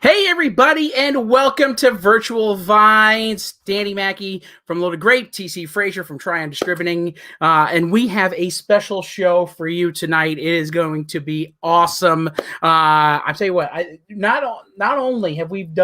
Hey, everybody, and welcome to Virtual Vines. Danny Mackey from Loaded Grape, TC Frazier from Tryon Distributing, and we have a special show for you tonight. It is going to be awesome. I tell you what, not only have we've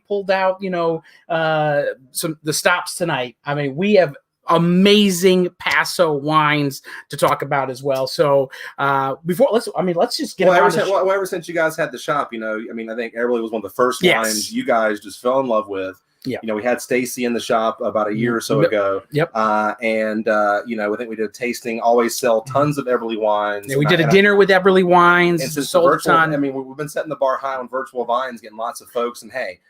pulled out some the stops tonight. I mean, we have amazing Paso wines to talk about as well. So let's just get ever since you guys had the shop, I think Eberle was one of the first wines you guys just fell in love with. Yeah. We had Stacy in the shop about a year or so ago. Yep. I think we did a tasting, always sell tons of Eberle wines. Yeah, we did a dinner with Eberle Wines. And since sold a ton. we've been setting the bar high on Virtual Vines, getting lots of folks. And hey,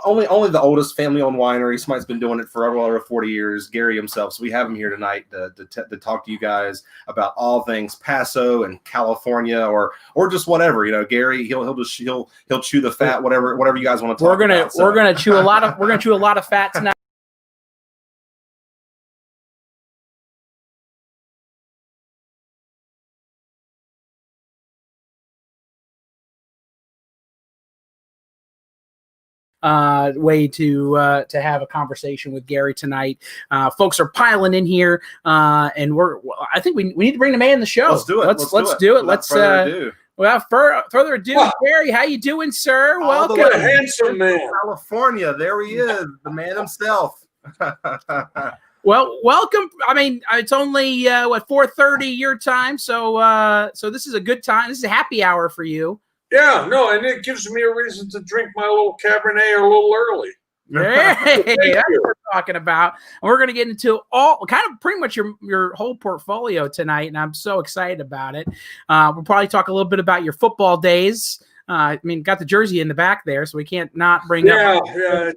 only the oldest family-owned winery. Somebody's been doing it for over 40 years. Gary himself. So we have him here tonight to talk to you guys about all things Paso and California, or just whatever. Gary, he'll chew the fat, whatever you guys want to talk about. We're gonna chew a lot of fat tonight. Way to have a conversation with Gary tonight. Folks are piling in here, and I think we need to bring the man in the show. Let's do it. Let's do it. Without further ado, Gary, how you doing, sir? Welcome. What a handsome man. California, there he is, the man himself. Well, welcome. I mean, it's only 4:30 your time, so this is a good time. This is a happy hour for you. Yeah, no, and it gives me a reason to drink my little Cabernet a little early. Hey, that's what we're talking about. And we're going to get into pretty much your whole portfolio tonight, and I'm so excited about it. We'll probably talk a little bit about your football days. Got the jersey in the back there, so we can't not bring up. Yeah,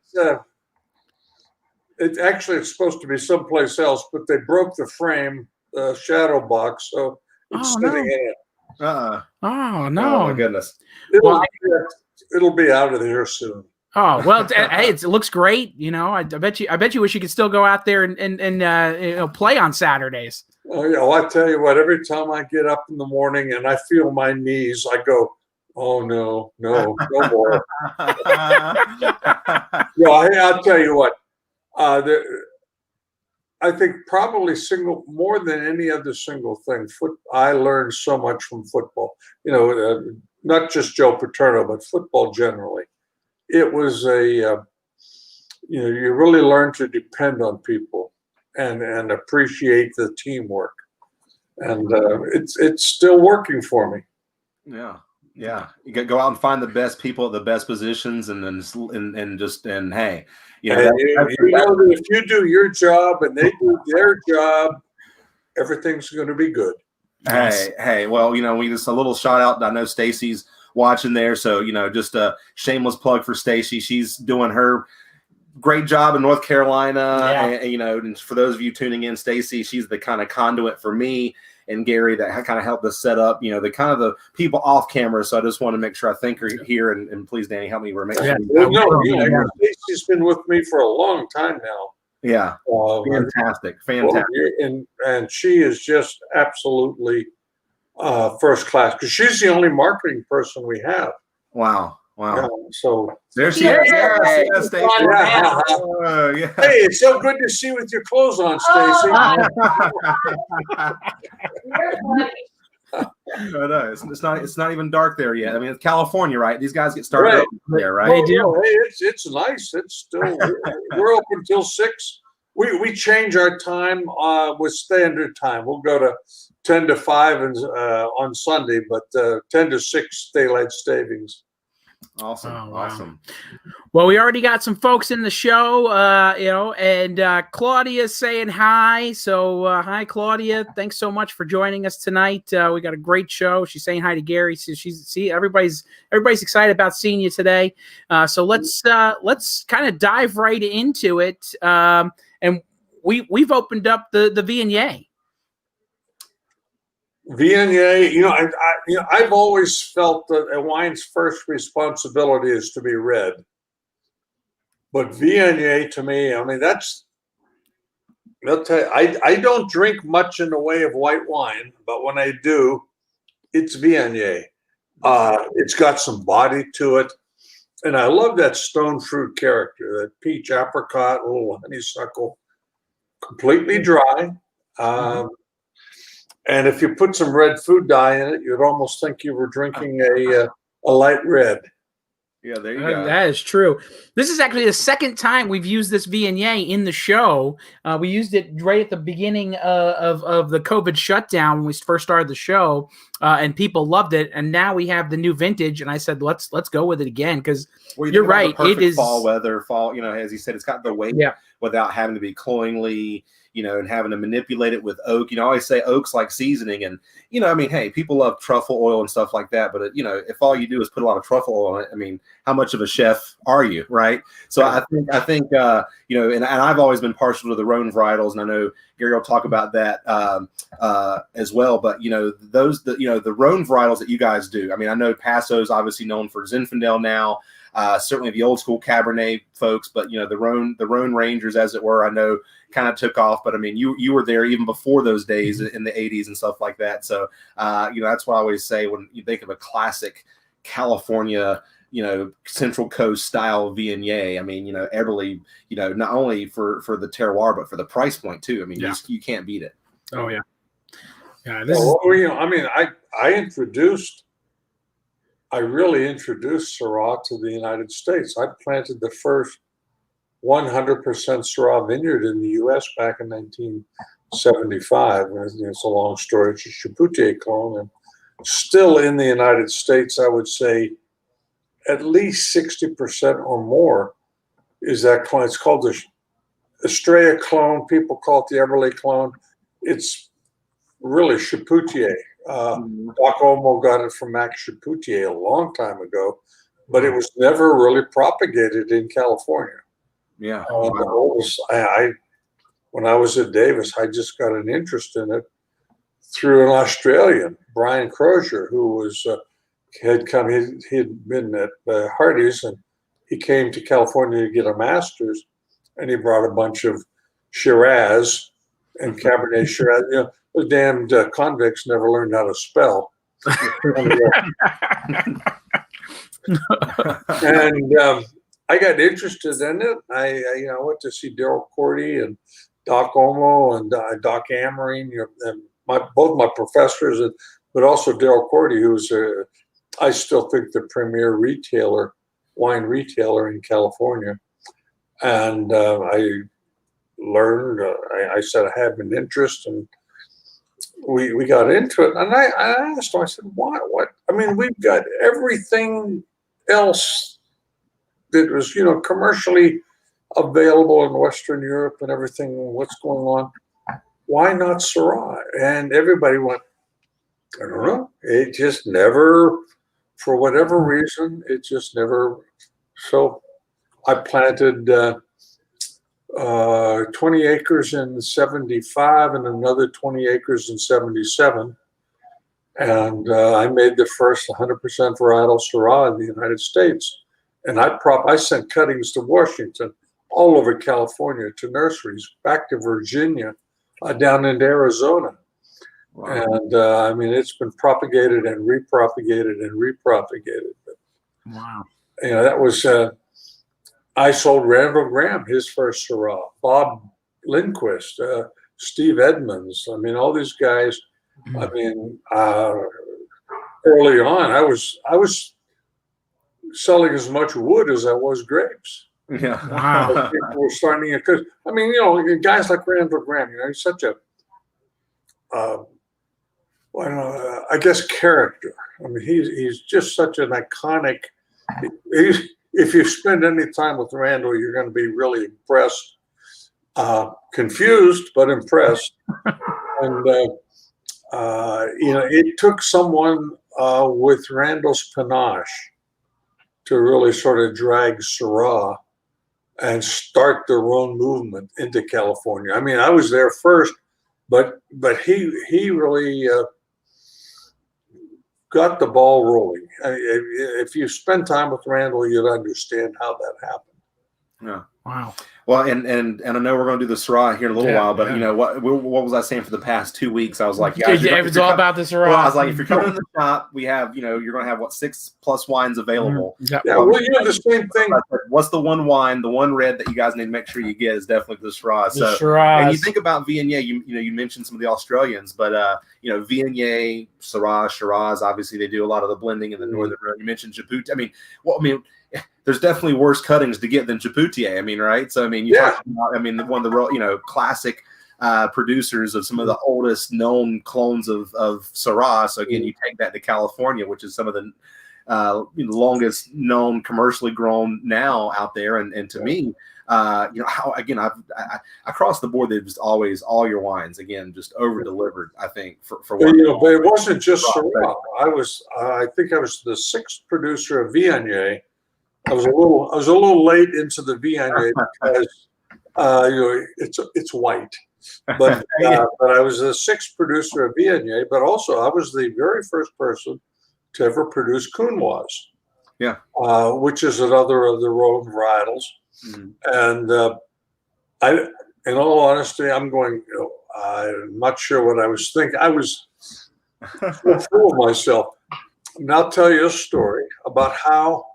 it's supposed to be someplace else, but they broke the frame, shadow box, so it's sitting in. Oh no! Oh my goodness! It'll be out of there soon. Oh well, hey, it looks great. I bet you wish you could still go out there and play on Saturdays. Oh yeah, well, I tell you what. Every time I get up in the morning and I feel my knees, I go, "Oh no more." I'll tell you what. I think probably more than any other single thing. I learned so much from football. Not just Joe Paterno, but football generally. It was you really learn to depend on people and appreciate the teamwork, and it's still working for me. Yeah. You got to go out and find the best people at the best positions, and hey. If you do your job and they do their job, everything's going to be good. Hey. Well, we just a little shout out. I know Stacy's watching there, so just a shameless plug for Stacy. She's doing her great job in North Carolina, and for those of you tuning in, Stacy, she's the kind of conduit for me and Gary that kind of helped us set up, the people off camera. So I just want to make sure I thank her here, and please, Danny, help me remember. She's been with me for a long time now. Yeah, fantastic. And she is just absolutely first class, because she's the only marketing person we have. Wow. So there she is. Hey, it's so good to see you with your clothes on, Stacy. No, it's not even dark there yet. I mean, it's California, right? These guys get started there, right? They do. Hey, it's nice. It's still we're open till 6. We change our time with standard time. We'll go to 10 to 5 on Sunday, but 10 to 6 daylight savings. Awesome. Oh, wow. Awesome. Well, we already got some folks in the show, and Claudia's saying hi. So hi, Claudia. Thanks so much for joining us tonight. We got a great show. She's saying hi to Gary. So everybody's excited about seeing you today. So let's kind of dive right into it. And we've opened up the Viognier. Viognier, I've always felt that a wine's first responsibility is to be red. But Viognier, to me, I'll tell you, I don't drink much in the way of white wine, but when I do, it's Viognier. It's got some body to it. And I love that stone fruit character, that peach, apricot, little honeysuckle, completely dry. And if you put some red food dye in it, you'd almost think you were drinking a light red. Yeah, there you go. That is true. This is actually the second time we've used this Viognier in the show. We used it right at the beginning of the COVID shutdown when we first started the show, and people loved it. And now we have the new vintage, and I said, let's go with it again, because you're right. It is fall weather, as he said, it's got the weight without having to be cloyingly, and having to manipulate it with oak. I always say oak's like seasoning, and hey, people love truffle oil and stuff like that, but if all you do is put a lot of truffle oil in it, how much of a chef are you, right? So I think and I've always been partial to the Rhone varietals, and I know Gary will talk about that as well. But the Rhone varietals that you guys do, I know Paso's obviously known for Zinfandel now. Certainly the old school Cabernet folks, but the Rhone Rangers, as it were, I know kind of took off. But you were there even before those days in the 80s and stuff like that. So that's what I always say when you think of a classic California, Central Coast style Viognier. Eberle, not only for the terroir but for the price point too. You can't beat it. Oh yeah, yeah. I really introduced Syrah to the United States. I planted the first 100% Syrah vineyard in the U.S. back in 1975. It's a long story. It's a Chapoutier clone. And still in the United States, I would say at least 60% or more is that clone. It's called the Estrella clone. People call it the Eberle clone. It's really Chapoutier. Doc Olmo got it from Max Chapoutier a long time ago, but it was never really propagated in California. Yeah. When I was at Davis, I just got an interest in it through an Australian, Brian Crozier, who had been at Hardy's, and he came to California to get a master's, and he brought a bunch of Shiraz and Cabernet Shiraz. The damned convicts never learned how to spell. And I got interested in it. I went to see Daryl Cordy and Doc Olmo and Doc Amering, and both my professors, but also Daryl Cordy, who's I still think the premier wine retailer in California. And I learned. I said I have an interest, and we got into it. And I asked him, I said, "What? We've got everything else that was, commercially available in Western Europe and everything. What's going on? Why not Syrah?" And everybody went, "I don't know. It just never, for whatever reason, it just never." So I planted 20 acres in 75 and another 20 acres in 77. And I made the first 100% varietal Syrah in the United States. And I sent cuttings to Washington, all over California, to nurseries, back to Virginia, down into Arizona. Wow. And it's been propagated and repropagated and repropagated. But, wow. That was, I sold Randall Graham his first Syrah, Bob Lindquist, Steve Edmonds. All these guys. Early on, I was selling as much wood as I was grapes. Yeah. Wow. People were starting it because guys like Randall Graham, he's such a I guess character. He's just such an iconic. If you spend any time with Randall, you're going to be really impressed, confused but impressed. And it took someone with Randall's panache to really sort of drag Syrah and start the Rhone movement into California. I was there first, but he really got the ball rolling. If you spend time with Randall, you'd understand how that happened. Yeah. Wow. Well, and I know we're going to do the Syrah here in a little while, but you know what was I saying for the past 2 weeks? I was like, guys, it's all about the Syrah. Well, I was like, if you're coming in the shop, we have, you're going to have 6+ wines available. Yeah, well, the same thing. What's the one wine, the one red that you guys need to make sure you get is definitely the Syrah. So, and you think about Viognier, you mentioned some of the Australians, but Viognier, Syrah, Shiraz, obviously they do a lot of the blending in the northern road. You mentioned Japoutier. There's definitely worse cuttings to get than Japoutier. Right? So, you talk about, one of the classic producers of some of the oldest known clones of Syrah. So again, you take that to California, which is some of the longest known commercially grown now out there. And to me, again, I across the board, they've just always, all your wines, again, just over delivered, I think, for what. But it wasn't just Syrah. I think I was the 6th producer of Viognier. I was a little late into the Viognier because it's white, but I was the 6th producer of Viognier. But also, I was the very first person to ever produce Counoise, which is another of the Rhone varietals. And in all honesty, I'm not sure what I was thinking. I was full of myself. And I'll tell you a story about how.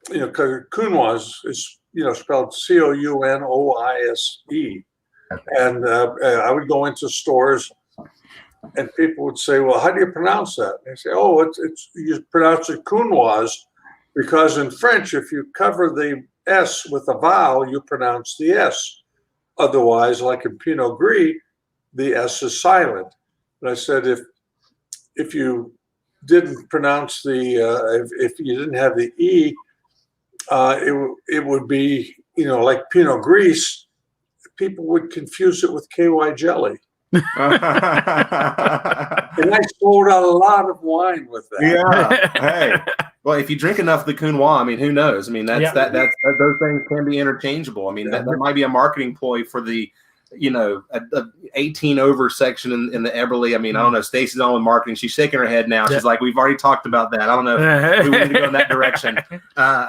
Counoise is, spelled Counoise. And I would go into stores and people would say, well, how do you pronounce that? And I say, you pronounce it Counoise because in French, if you cover the S with a vowel, you pronounce the S. Otherwise, like in Pinot Gris, the S is silent. And I said, if you didn't pronounce if you didn't have the E, it would be, like Pinot Gris, people would confuse it with KY jelly. And I sold out a lot of wine with that. Yeah. Hey. Well, if you drink enough of the Counoise, who knows? That's those things can be interchangeable. That might be a marketing ploy for the, a 18 over section in the Eberle. I don't know. Stacy's on with marketing. She's shaking her head now. She's like, we've already talked about that. I don't know if we want to go in that direction. And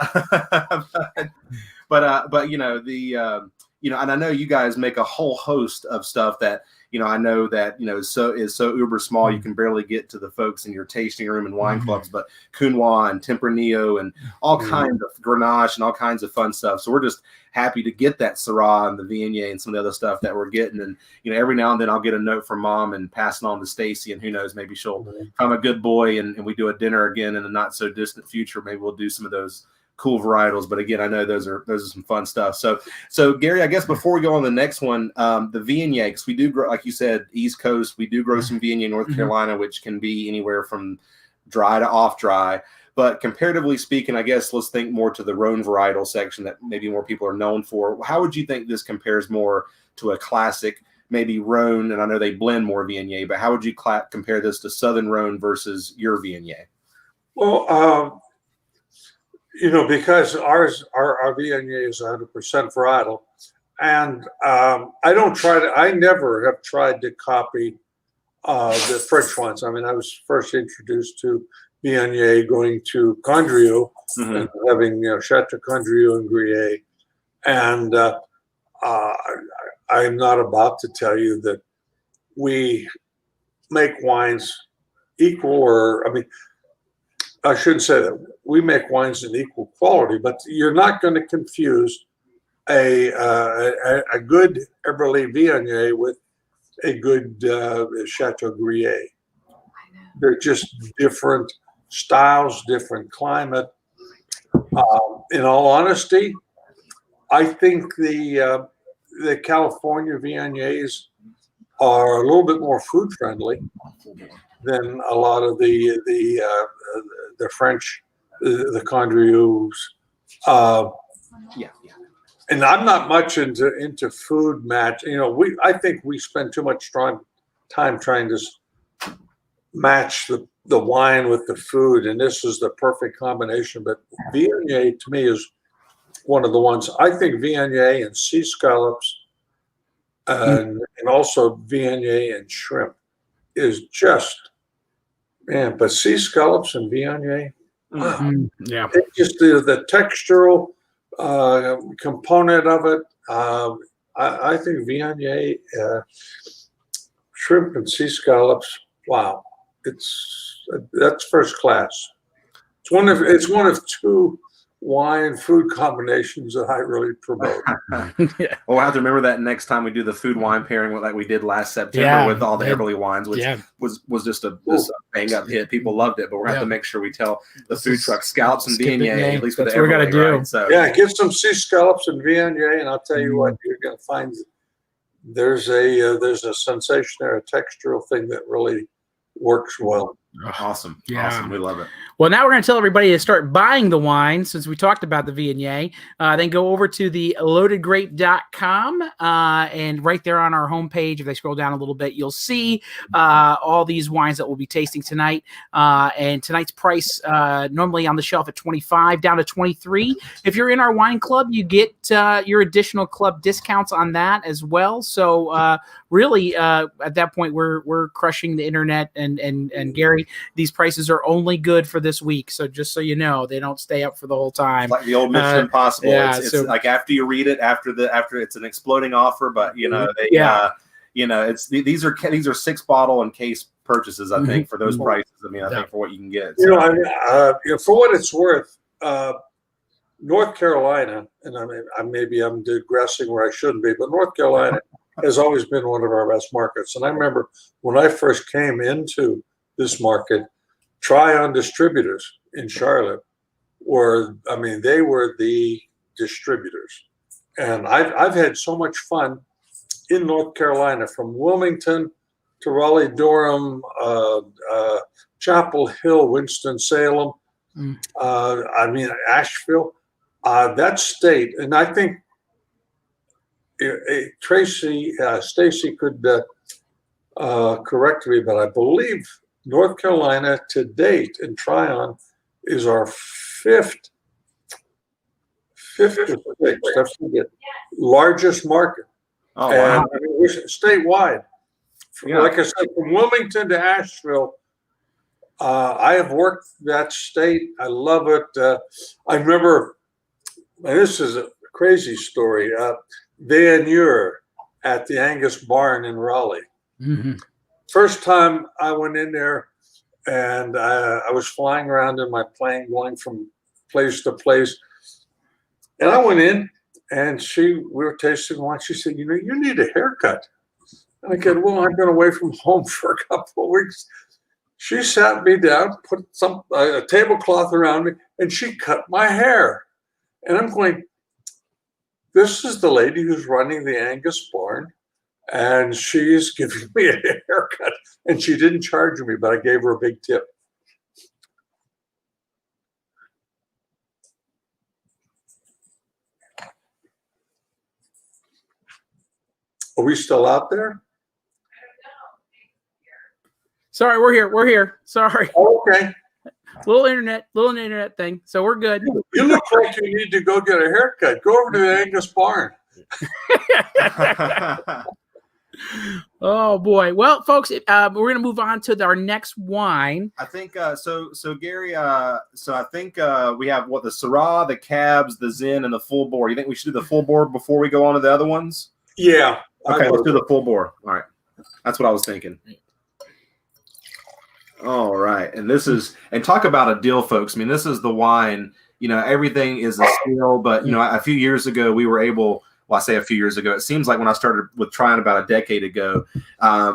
I know you guys make a whole host of stuff that, I know that, is so uber small you can barely get to the folks in your tasting room and wine clubs, but Counoise and Tempranillo and all kinds of Grenache and all kinds of fun stuff. So we're just happy to get that Syrah and the Viognier and some of the other stuff that we're getting. And, every now and then I'll get a note from Mom and pass it on to Stacy, and who knows, maybe she'll become a good boy and we do a dinner again in a not so distant future. Maybe we'll do some of those cool varietals, but again, I know those are some fun stuff. So Gary, I guess before we go on the next one, the Viognier, because we do grow, like you said, East Coast, we do grow some Viognier in North Carolina, which can be anywhere from dry to off dry. But comparatively speaking, I guess let's think more to the Rhone varietal section that maybe more people are known for. How would you think this compares more to a classic, maybe Rhone? And I know they blend more Viognier, but how would you compare this to Southern Rhone versus your Viognier? Well, because our Viognier is 100% varietal, and I never have tried to copy the French ones. I was first introduced to Viognier going to Condrieu and having Chateau Condrieu and Gruyere, and I'm not about to tell you that we make wines equal, or I shouldn't say that. We make wines in equal quality, but you're not going to confuse a good Eberle Viognier with a good Chateau Gruyere. They're just different styles, different climate. In all honesty, I think the California Viogniers are a little bit more food friendly than a lot of the French, the Condrieux. And I'm not much into food match. I think we spend too much time trying to match the wine with the food, and this is the perfect combination. But Viognier to me is one of the ones. I think Viognier and sea scallops, and also Viognier and shrimp is just, man. But sea scallops and Viognier, wow. Yeah, it just the textural component of it. I think Viognier, shrimp and sea scallops. Wow, that's first class. It's one of two wine food combinations that I really promote. Yeah. Well, we'll have to remember that next time we do the food wine pairing like we did last September with all the Eberle wines, which was just a bang up hit. People loved it, but we're gonna have to make sure we tell the food truck scallops and Viognier, at least with the Eberle. We're gonna do. Right? So yeah, get some sea scallops and Viognier, and I'll tell you what, you're gonna find there's a sensation there, a textural thing that really works well. Awesome. Yeah. Awesome. We love it. Well, now we're going to tell everybody to start buying the wine since we talked about the Viognier. Then go over to the loadedgrape.com and right there on our homepage, if they scroll down a little bit, you'll see all these wines that we'll be tasting tonight. And tonight's price normally on the shelf at $25 down to $23. If you're in our wine club, you get your additional club discounts on that as well. So really, at that point, we're crushing the internet. And Gary, these prices are only good for this week. So just so you know, they don't stay up for the whole time. It's like the old Mission Impossible. Yeah, it's like after you read it, after it's an exploding offer, but you know, these are 6 bottle and case purchases, I think, for those prices. I mean, I think for what you can get. So. For what it's worth, North Carolina, and I'm digressing where I shouldn't be, but North Carolina has always been one of our best markets. And I remember when I first came into this market, Tryon Distributors in Charlotte they were the distributors. And I've had so much fun in North Carolina, from Wilmington to Raleigh-Durham, Chapel Hill, Winston-Salem, Asheville, that state. And I think Stacy could correct me, but I believe North Carolina to date in Tryon is our fifth or sixth largest market. Oh, wow. And statewide. Like I said, from Wilmington to Asheville, I have worked that state. I love it. I remember, and this is a crazy story, Van Ure at the Angus Barn in Raleigh. Mm-hmm. First time I went in there, and I was flying around in my plane, going from place to place. And I went in, and we were tasting wine. She said, you need a haircut. And I said, well, I've been away from home for a couple of weeks. She sat me down, put a tablecloth around me, and she cut my hair. And I'm going, this is the lady who's running the Angus Barn, and she's giving me a haircut. And she didn't charge me, but I gave her a big tip. Are we still out there? Sorry, we're here. Sorry. Oh, okay. Little internet thing. So we're good. You look like you need to go get a haircut. Go over to the Angus Barn. Oh boy. Well, folks, we're going to move on to our next wine. I think so Gary, so I think we have the Syrah, the Cabs, the Zen, and the full bore. You think we should do the full bore before we go on to the other ones? Yeah. Okay, let's do the full bore. All right. That's what I was thinking. All right. And talk about a deal, folks. I mean, this is the wine, everything is a steal, but a few years ago we were able, well, I say a few years ago, it seems like when I started with Tryon about a decade ago,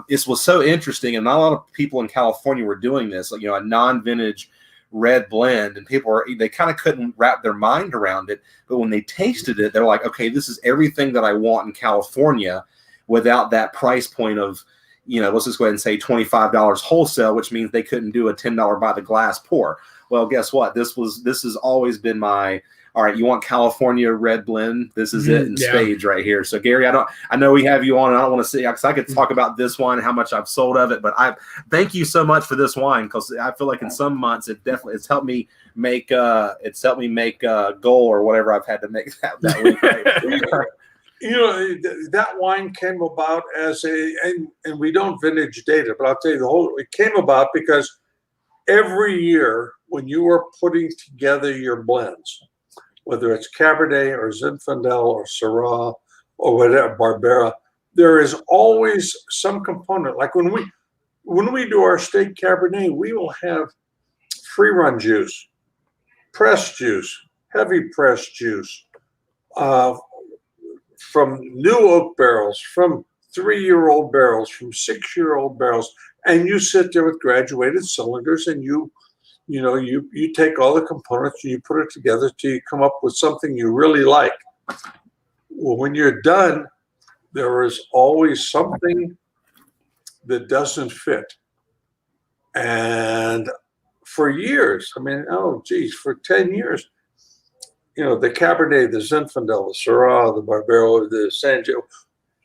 this was so interesting, and not a lot of people in California were doing this, a non-vintage red blend, and they kind of couldn't wrap their mind around it. But when they tasted it, they're like, okay, this is everything that I want in California without that price point of, let's just go ahead and say $25 wholesale, which means they couldn't do a $10 by the glass pour. Well, guess what? This has always been my, all right, you want California red blend? This is it in spades right here. So Gary, I know we have you on, and I don't want to say, because I could talk about this wine, how much I've sold of it, but I thank you so much for this wine, because I feel like in some months it's helped me make goal or whatever I've had to make that week. Right? That wine came about and we don't vintage data, but I'll tell you it came about because every year when you were putting together your blends, whether it's Cabernet or Zinfandel or Syrah or whatever, Barbera, there is always some component. Like when we do our state Cabernet, we will have free run juice, pressed juice, heavy pressed juice, from new oak barrels, from 3-year-old barrels, from 6-year-old barrels, and you sit there with graduated cylinders, and you take all the components and you put it together till you come up with something you really like. Well, when you're done, there is always something that doesn't fit. And for years, for 10 years, the Cabernet, the Zinfandel, the Syrah, the Barbero, the Sangiovese,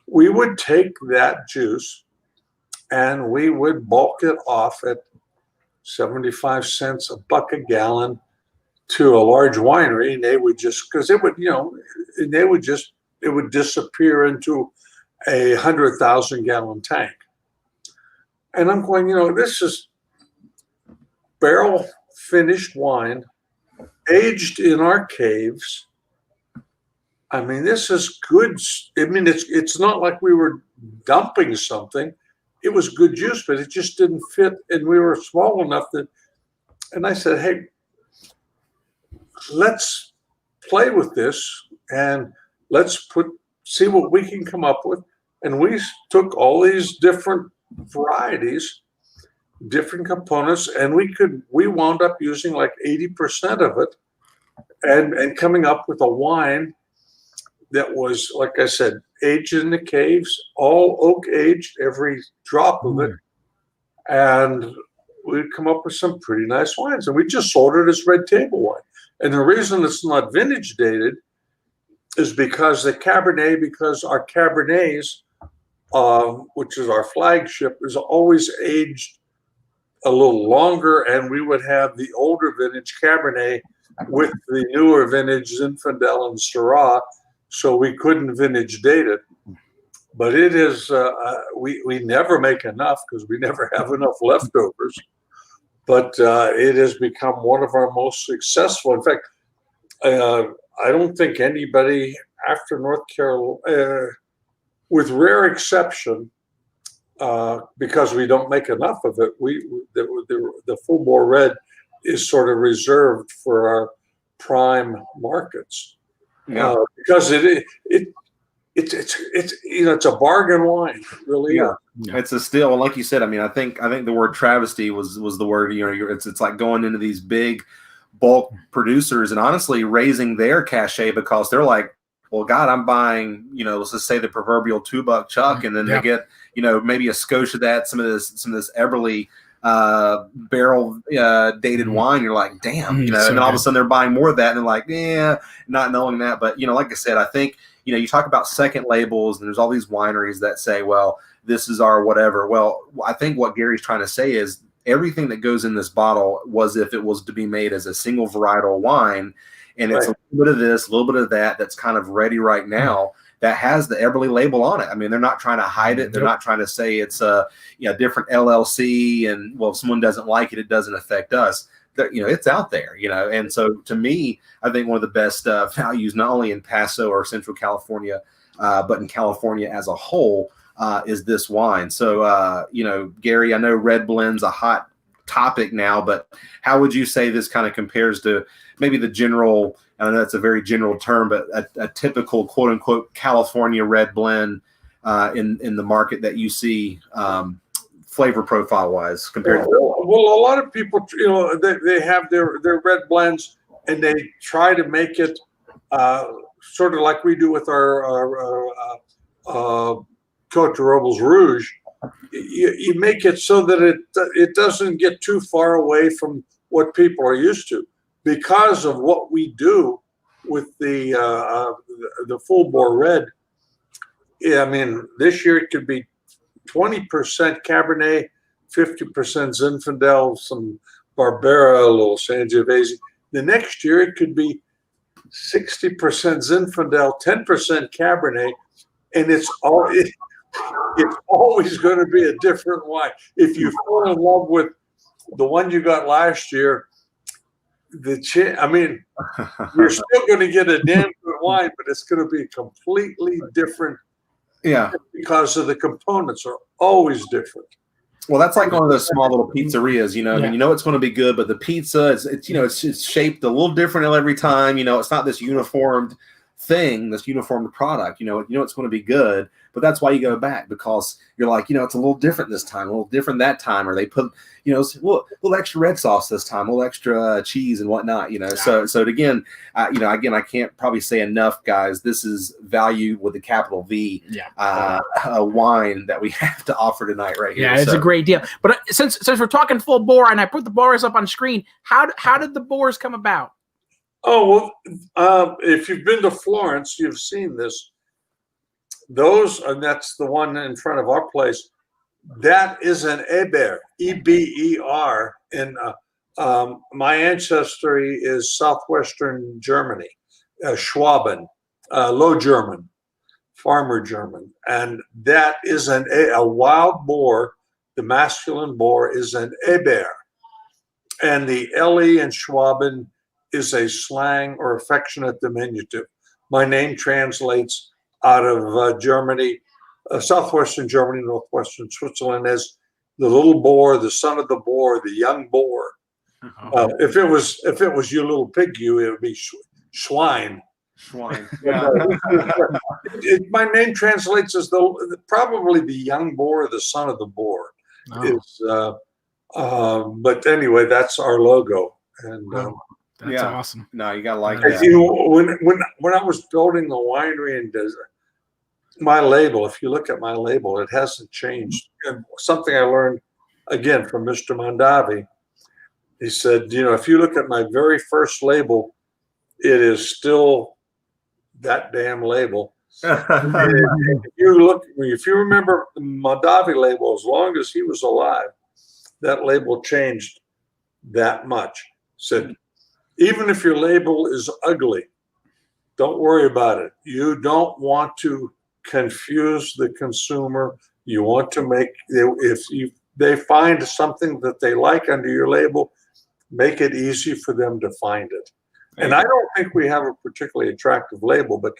we would take that juice and we would bulk it off at 75 cents a buck a gallon to a large winery, and they would just, because it would disappear into a 100,000-gallon tank. And I'm going, this is barrel finished wine, aged in our caves. I mean, this is good. I mean, it's not like we were dumping something. It was good juice, but it just didn't fit. And we were small enough that, and I said, hey, let's play with this and let's see what we can come up with. And we took all these different varieties, different components, and we wound up using like 80% of it and coming up with a wine that was, like I said, aged in the caves, all oak aged, every drop of it. And we'd come up with some pretty nice wines. And we just sold it as red table wine. And the reason it's not vintage dated is because our Cabernets, which is our flagship, is always aged a little longer, and we would have the older vintage Cabernet with the newer vintage Zinfandel and Syrah, so we couldn't vintage date it. But it is, we never make enough because we never have enough leftovers. But it has become one of our most successful. In fact, I don't think anybody after North Carolina, with rare exception, because we don't make enough of it, the Full Bore Red is sort of reserved for our prime markets. Yeah. Because it's a bargain wine, really. Yeah. It's a steal. And like you said, I think the word travesty was the word. It's like going into these big bulk producers and honestly raising their cachet, because they're like, well, God, I'm buying, let's just say the proverbial $2 chuck, and then they get, maybe a skosh of that, some of this Eberle barrel dated wine. You're like, damn, and then all of a sudden they're buying more of that, and they're like, yeah, not knowing that. But like I said, I think you talk about second labels, and there's all these wineries that say, well, this is our whatever. Well, I think what Gary's trying to say is everything that goes in this bottle was if it was to be made as a single varietal wine. And it's a little bit of this, a little bit of that that's kind of ready right now that has the Eberle label on it. They're not trying to hide it. They're not trying to say it's a different LLC and, well, if someone doesn't like it, it doesn't affect us. It's out there, And so to me, I think one of the best values, not only in Paso or Central California, but in California as a whole, is this wine. So, Gary, I know red blend's a hot topic now, but how would you say this kind of compares to maybe the general, I know that's a very general term, but a typical quote unquote California red blend in the market that you see flavor profile wise compared to? Well, a lot of people, they have their red blends and they try to make it sort of like we do with our Paso Robles Rouge. You make it so that it doesn't get too far away from what people are used to, because of what we do with the Full Bore Red. This year it could be 20% Cabernet, 50% Zinfandel, some Barbera, a little Sangiovese. The next year it could be 60% Zinfandel, 10% Cabernet, and it's always going to be a different wine. If you fall in love with the one you got last year, I mean, you're still going to get a damn good wine, but it's going to be completely different. Yeah, because of the components are always different. Well, that's like one of those small little pizzerias, I mean, it's going to be good, but the pizza it's it's shaped a little different every time. It's not this uniformed thing, this uniformed product. It's going to be good, but that's why you go back, because you're like, it's a little different this time, a little different that time, or they put, a little extra red sauce this time, a little extra cheese and whatnot. So again, I can't probably say enough, guys. This is value with a capital V, a wine that we have to offer tonight, right here. Yeah, it's a great deal. But since we're talking full bore, and I put the bars up on screen, how did the bores come about? Oh, well, if you've been to Florence, you've seen this. And that's the one in front of our place. That is an Eber, E-B-E-R. And my ancestry is southwestern Germany, Schwaben, Low German, farmer German. And that is a wild boar. The masculine boar is an Eber. And the L-E in Schwaben is a slang or affectionate diminutive. My name translates out of Germany, southwestern Germany, northwestern Switzerland, as the little boar, the son of the boar, the young boar. If it was you little pig, it would be swine. Swine. Yeah. My name translates as probably the young boar, the son of the boar. But anyway, that's our logo, and. That's awesome. No, you gotta like that. When I was building the winery in Desert, my label, if you look at my label, it hasn't changed. And something I learned again from Mr. Mondavi. He said, if you look at my very first label, it is still that damn label. If you remember the Mondavi label, as long as he was alive, that label changed that much. Said, even if your label is ugly, don't worry about it. You don't want to confuse the consumer. You want to if they find something that they like under your label, make it easy for them to find it. And I don't think we have a particularly attractive label, but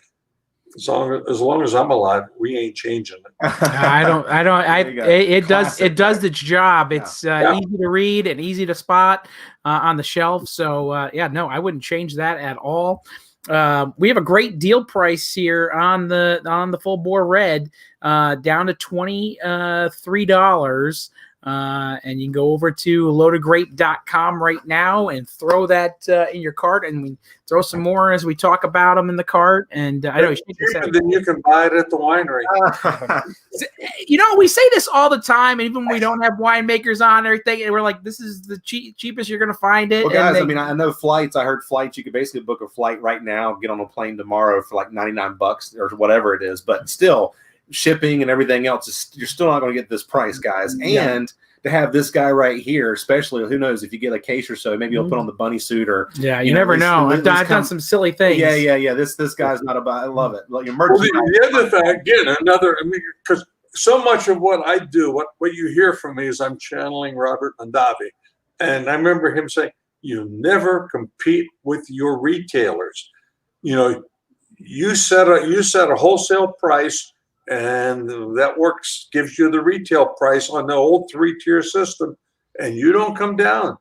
as long as I'm alive, we ain't changing it. It does its job. It's easy to read and easy to spot on the shelf. So I wouldn't change that at all. We have a great deal price here on the full bore red, down to $23. And you can go over to loadedgrape.com right now and throw that in your cart, and we throw some more as we talk about them in the cart. And I know then you can buy it at the winery. We say this all the time, and even when we don't have winemakers on and everything, and we're like, this is the cheapest you're going to find it. Well, guys, I know flights. I heard flights. You could basically book a flight right now, get on a plane tomorrow for like $99 or whatever it is, but still. Shipping and everything else, you're still not going to get this price, guys. And to have this guy right here, especially, who knows, if you get a case or so, maybe you'll put on the bunny suit or you never know. I've done some silly things. Yeah. This guy's not about. I love it. Your merchandise. The other thing, again, because so much of what I do, what you hear from me is I'm channeling Robert Mondavi, and I remember him saying, "You never compete with your retailers. You set a wholesale price." And that gives you the retail price on the old 3-tier system, and you don't come down.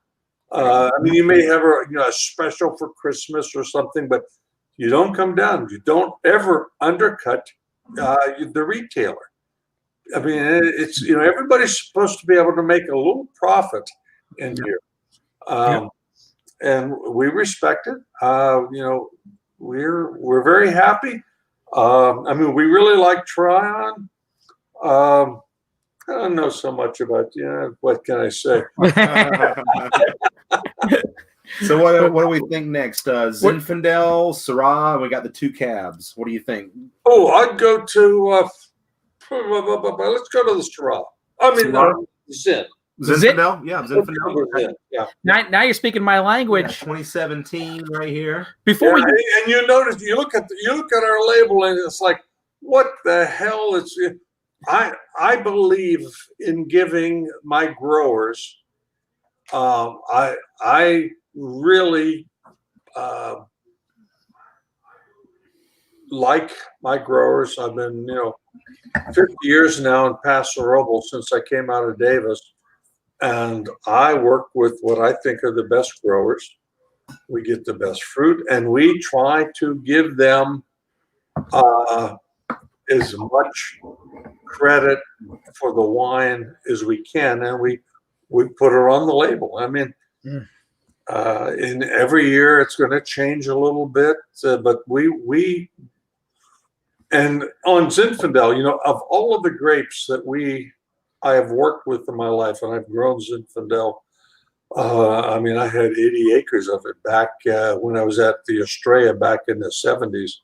You may have a special for Christmas or something, but you don't come down. You don't ever undercut the retailer. It's everybody's supposed to be able to make a little profit in here, and we respect it. We're very happy. We really like Tryon. I don't know so much about, what can I say? So what do we think next? Zinfandel, Syrah, we got the 2 cabs. What do you think? Oh, I'd go to, let's go to the Syrah. Zin. Zinfandel? Yeah, Zinfandel. Yeah. Now you're speaking my language. 2017 right here. And you notice, you look at our label, and it's like, what the hell is it? I believe in giving my growers I really like my growers. I've been, 50 years now in Paso Robles since I came out of Davis, and I work with what I think are the best growers. We get the best fruit, and we try to give them as much credit for the wine as we can, and we put it on the label. I mean, in every year it's going to change a little bit, but we and on Zinfandel, of all of the grapes that I have worked with in my life, and I've grown Zinfandel. I mean, I had 80 acres of it back when I was at the Estrella back in the 70s,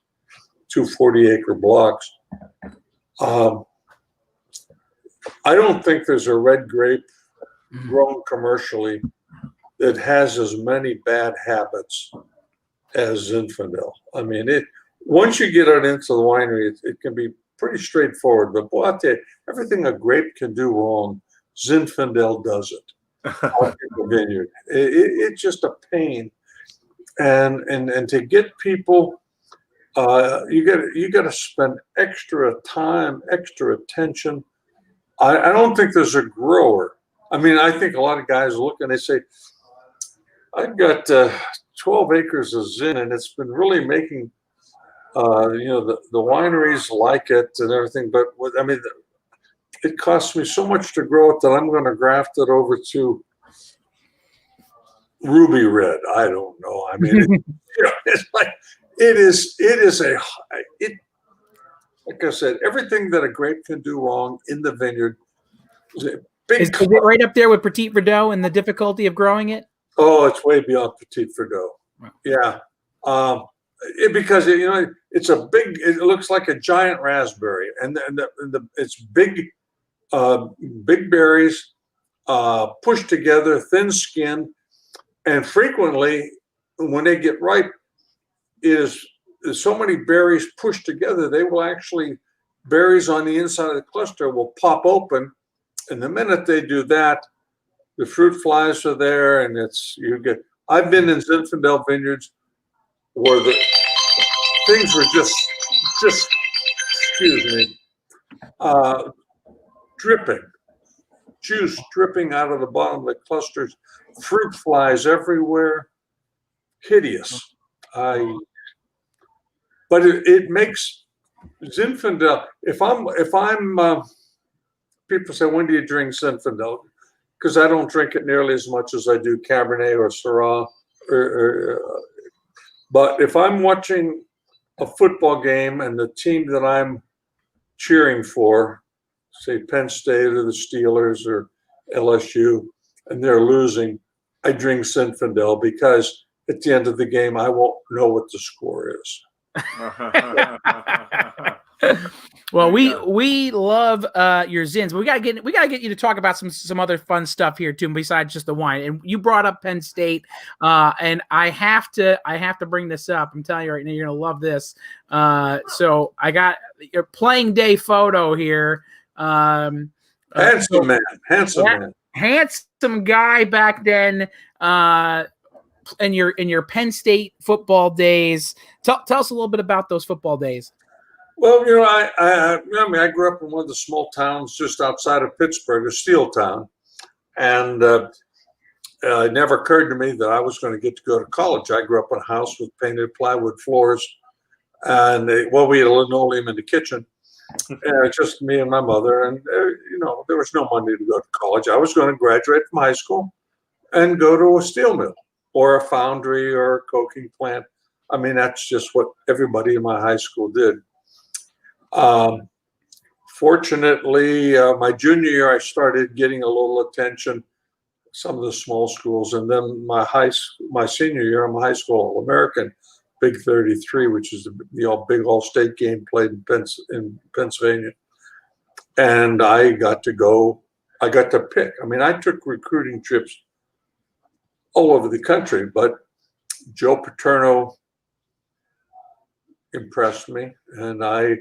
2 40-acre blocks. I don't think there's a red grape grown commercially that has as many bad habits as Zinfandel. I mean, once you get it into the winery, it can be pretty straightforward. But boy, I tell you, everything a grape can do wrong, Zinfandel does it. Out in the vineyard, it's just a pain, and to get people, you got to spend extra time, extra attention. I don't think there's a grower. I mean, I think a lot of guys look and they say, I've got 12 acres of Zin, and it's been really making, the wineries like it and everything. But it costs me so much to grow it that I'm going to graft it over to ruby red. I don't know. I mean, it's like like I said, everything that a grape can do wrong in the vineyard. Is it right up there with Petit Verdot and the difficulty of growing it? Oh, it's way beyond Petit Verdot. Wow. Yeah. Because it's a big. It looks like a giant raspberry, and it's big. Big berries, pushed together, thin skin, and frequently, when they get ripe, is so many berries pushed together, they will actually, berries on the inside of the cluster will pop open, and the minute they do that, the fruit flies are there, and I've been in Zinfandel vineyards where the things were just excuse me, dripping. Juice dripping out of the bottom of the clusters, fruit flies everywhere, hideous. But it makes Zinfandel. If I'm people say, when do you drink Zinfandel? Because I don't drink it nearly as much as I do Cabernet or Syrah. But if I'm watching a football game and the team that I'm cheering for, say Penn State or the Steelers or LSU, and they're losing, I drink Zinfandel because at the end of the game, I won't know what the score is. Well, we love your Zins, but we gotta get you to talk about some other fun stuff here too, besides just the wine. And you brought up Penn State, and I have to bring this up. I'm telling you right now, you're gonna love this. So I got your playing day photo here. Handsome guy back then. In your Penn State football days. Tell us a little bit about those football days. Well, I grew up in one of the small towns just outside of Pittsburgh, a steel town, and it never occurred to me that I was going to get to go to college. I grew up in a house with painted plywood floors, and we had a linoleum in the kitchen, and just me and my mother, and there was no money to go to college. I was going to graduate from high school and go to a steel mill or a foundry or a coking plant. I mean, that's just what everybody in my high school did. Fortunately, my junior year, I started getting a little attention, some of the small schools, and then my senior year, I'm a high school All-American, Big 33, which is the big all-state game played in Pennsylvania. And I got to pick. I mean, I took recruiting trips all over the country, but Joe Paterno impressed me, and I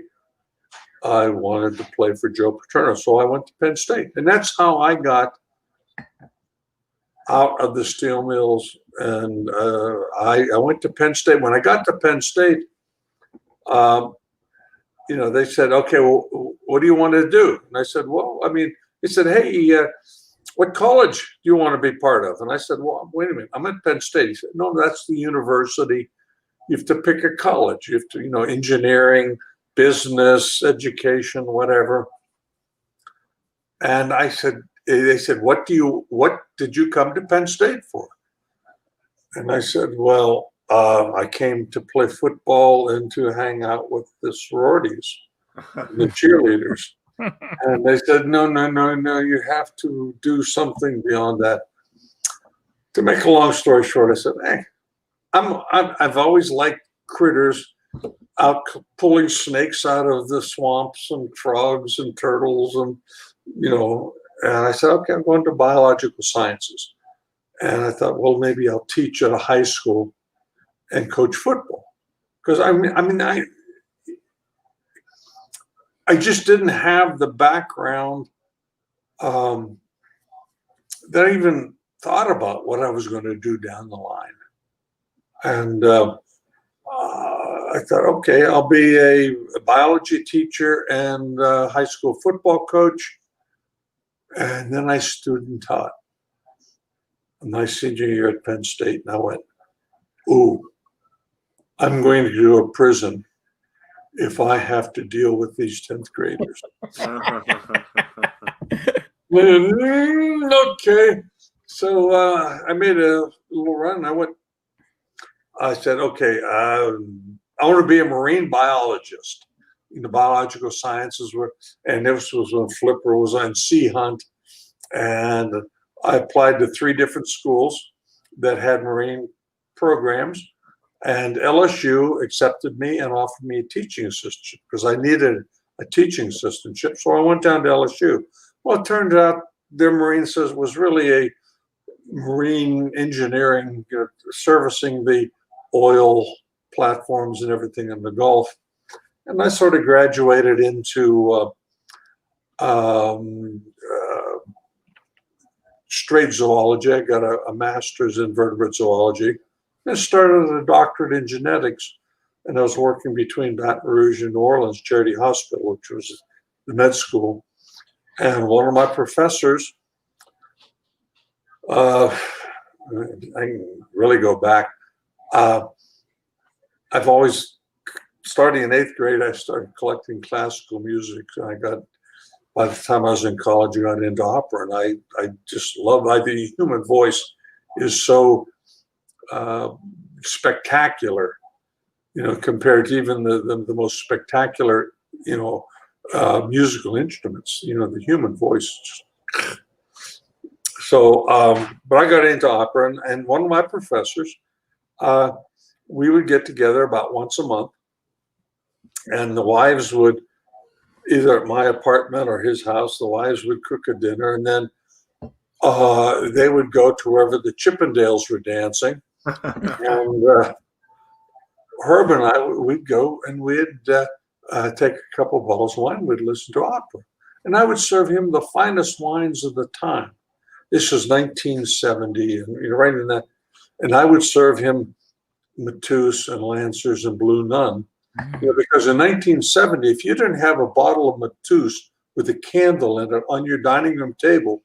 wanted to play for Joe Paterno, so I went to Penn State, and that's how I got out of the steel mills. And I went to Penn State. When I got to Penn State, they said, okay, well, what do you want to do? And I said, well, he said, hey, what college do you want to be part of? And I said, well, wait a minute, I'm at Penn State. He said, no, that's the university. You have to pick a college. You have to, engineering, business, education, whatever. And they said, what did you come to Penn State for? And I said, well, I came to play football and to hang out with the sororities, the cheerleaders. And they said, no, you have to do something beyond that. To make a long story short, I said, hey, I've always liked critters, out pulling snakes out of the swamps and frogs and turtles and I said, okay, I'm going to biological sciences. And I thought, well, maybe I'll teach at a high school and coach football. Because I just didn't have the background that I even thought about what I was going to do down the line. And I thought, okay, I'll be a biology teacher and a high school football coach. And then I student taught my senior year at Penn State. And I went, ooh, I'm going to do a prison if I have to deal with these 10th graders. Okay. So I made a little run. I said, okay, I want to be a marine biologist. The biological sciences and this was when Flipper was on Sea Hunt. And I applied to 3 different schools that had marine programs. And LSU accepted me and offered me a teaching assistantship because I needed a teaching assistantship. So I went down to LSU. Well, it turned out their marine was really a marine engineering, servicing the oil platforms and everything in the Gulf. And I sort of graduated into straight zoology. I got a master's in vertebrate zoology. I started a doctorate in genetics, and I was working between Baton Rouge and New Orleans Charity Hospital, which was the med school. And one of my professors, I can really go back. I've always, starting in 8th grade, I started collecting classical music. By the time I was in college, I got into opera, and I just love the human voice is so spectacular, compared to even the most spectacular, musical instruments. The human voice. So, but I got into opera, and one of my professors, we would get together about once a month, and the wives would, either at my apartment or his house, the wives would cook a dinner, and then they would go to wherever the Chippendales were dancing. And Herb and I, we'd go and we'd take a couple of bottles of wine, we'd listen to opera. And I would serve him the finest wines of the time. This was 1970, and right in that. And I would serve him Mateus and Lancers and Blue Nun. Because in 1970, if you didn't have a bottle of Mateus with a candle in it on your dining room table,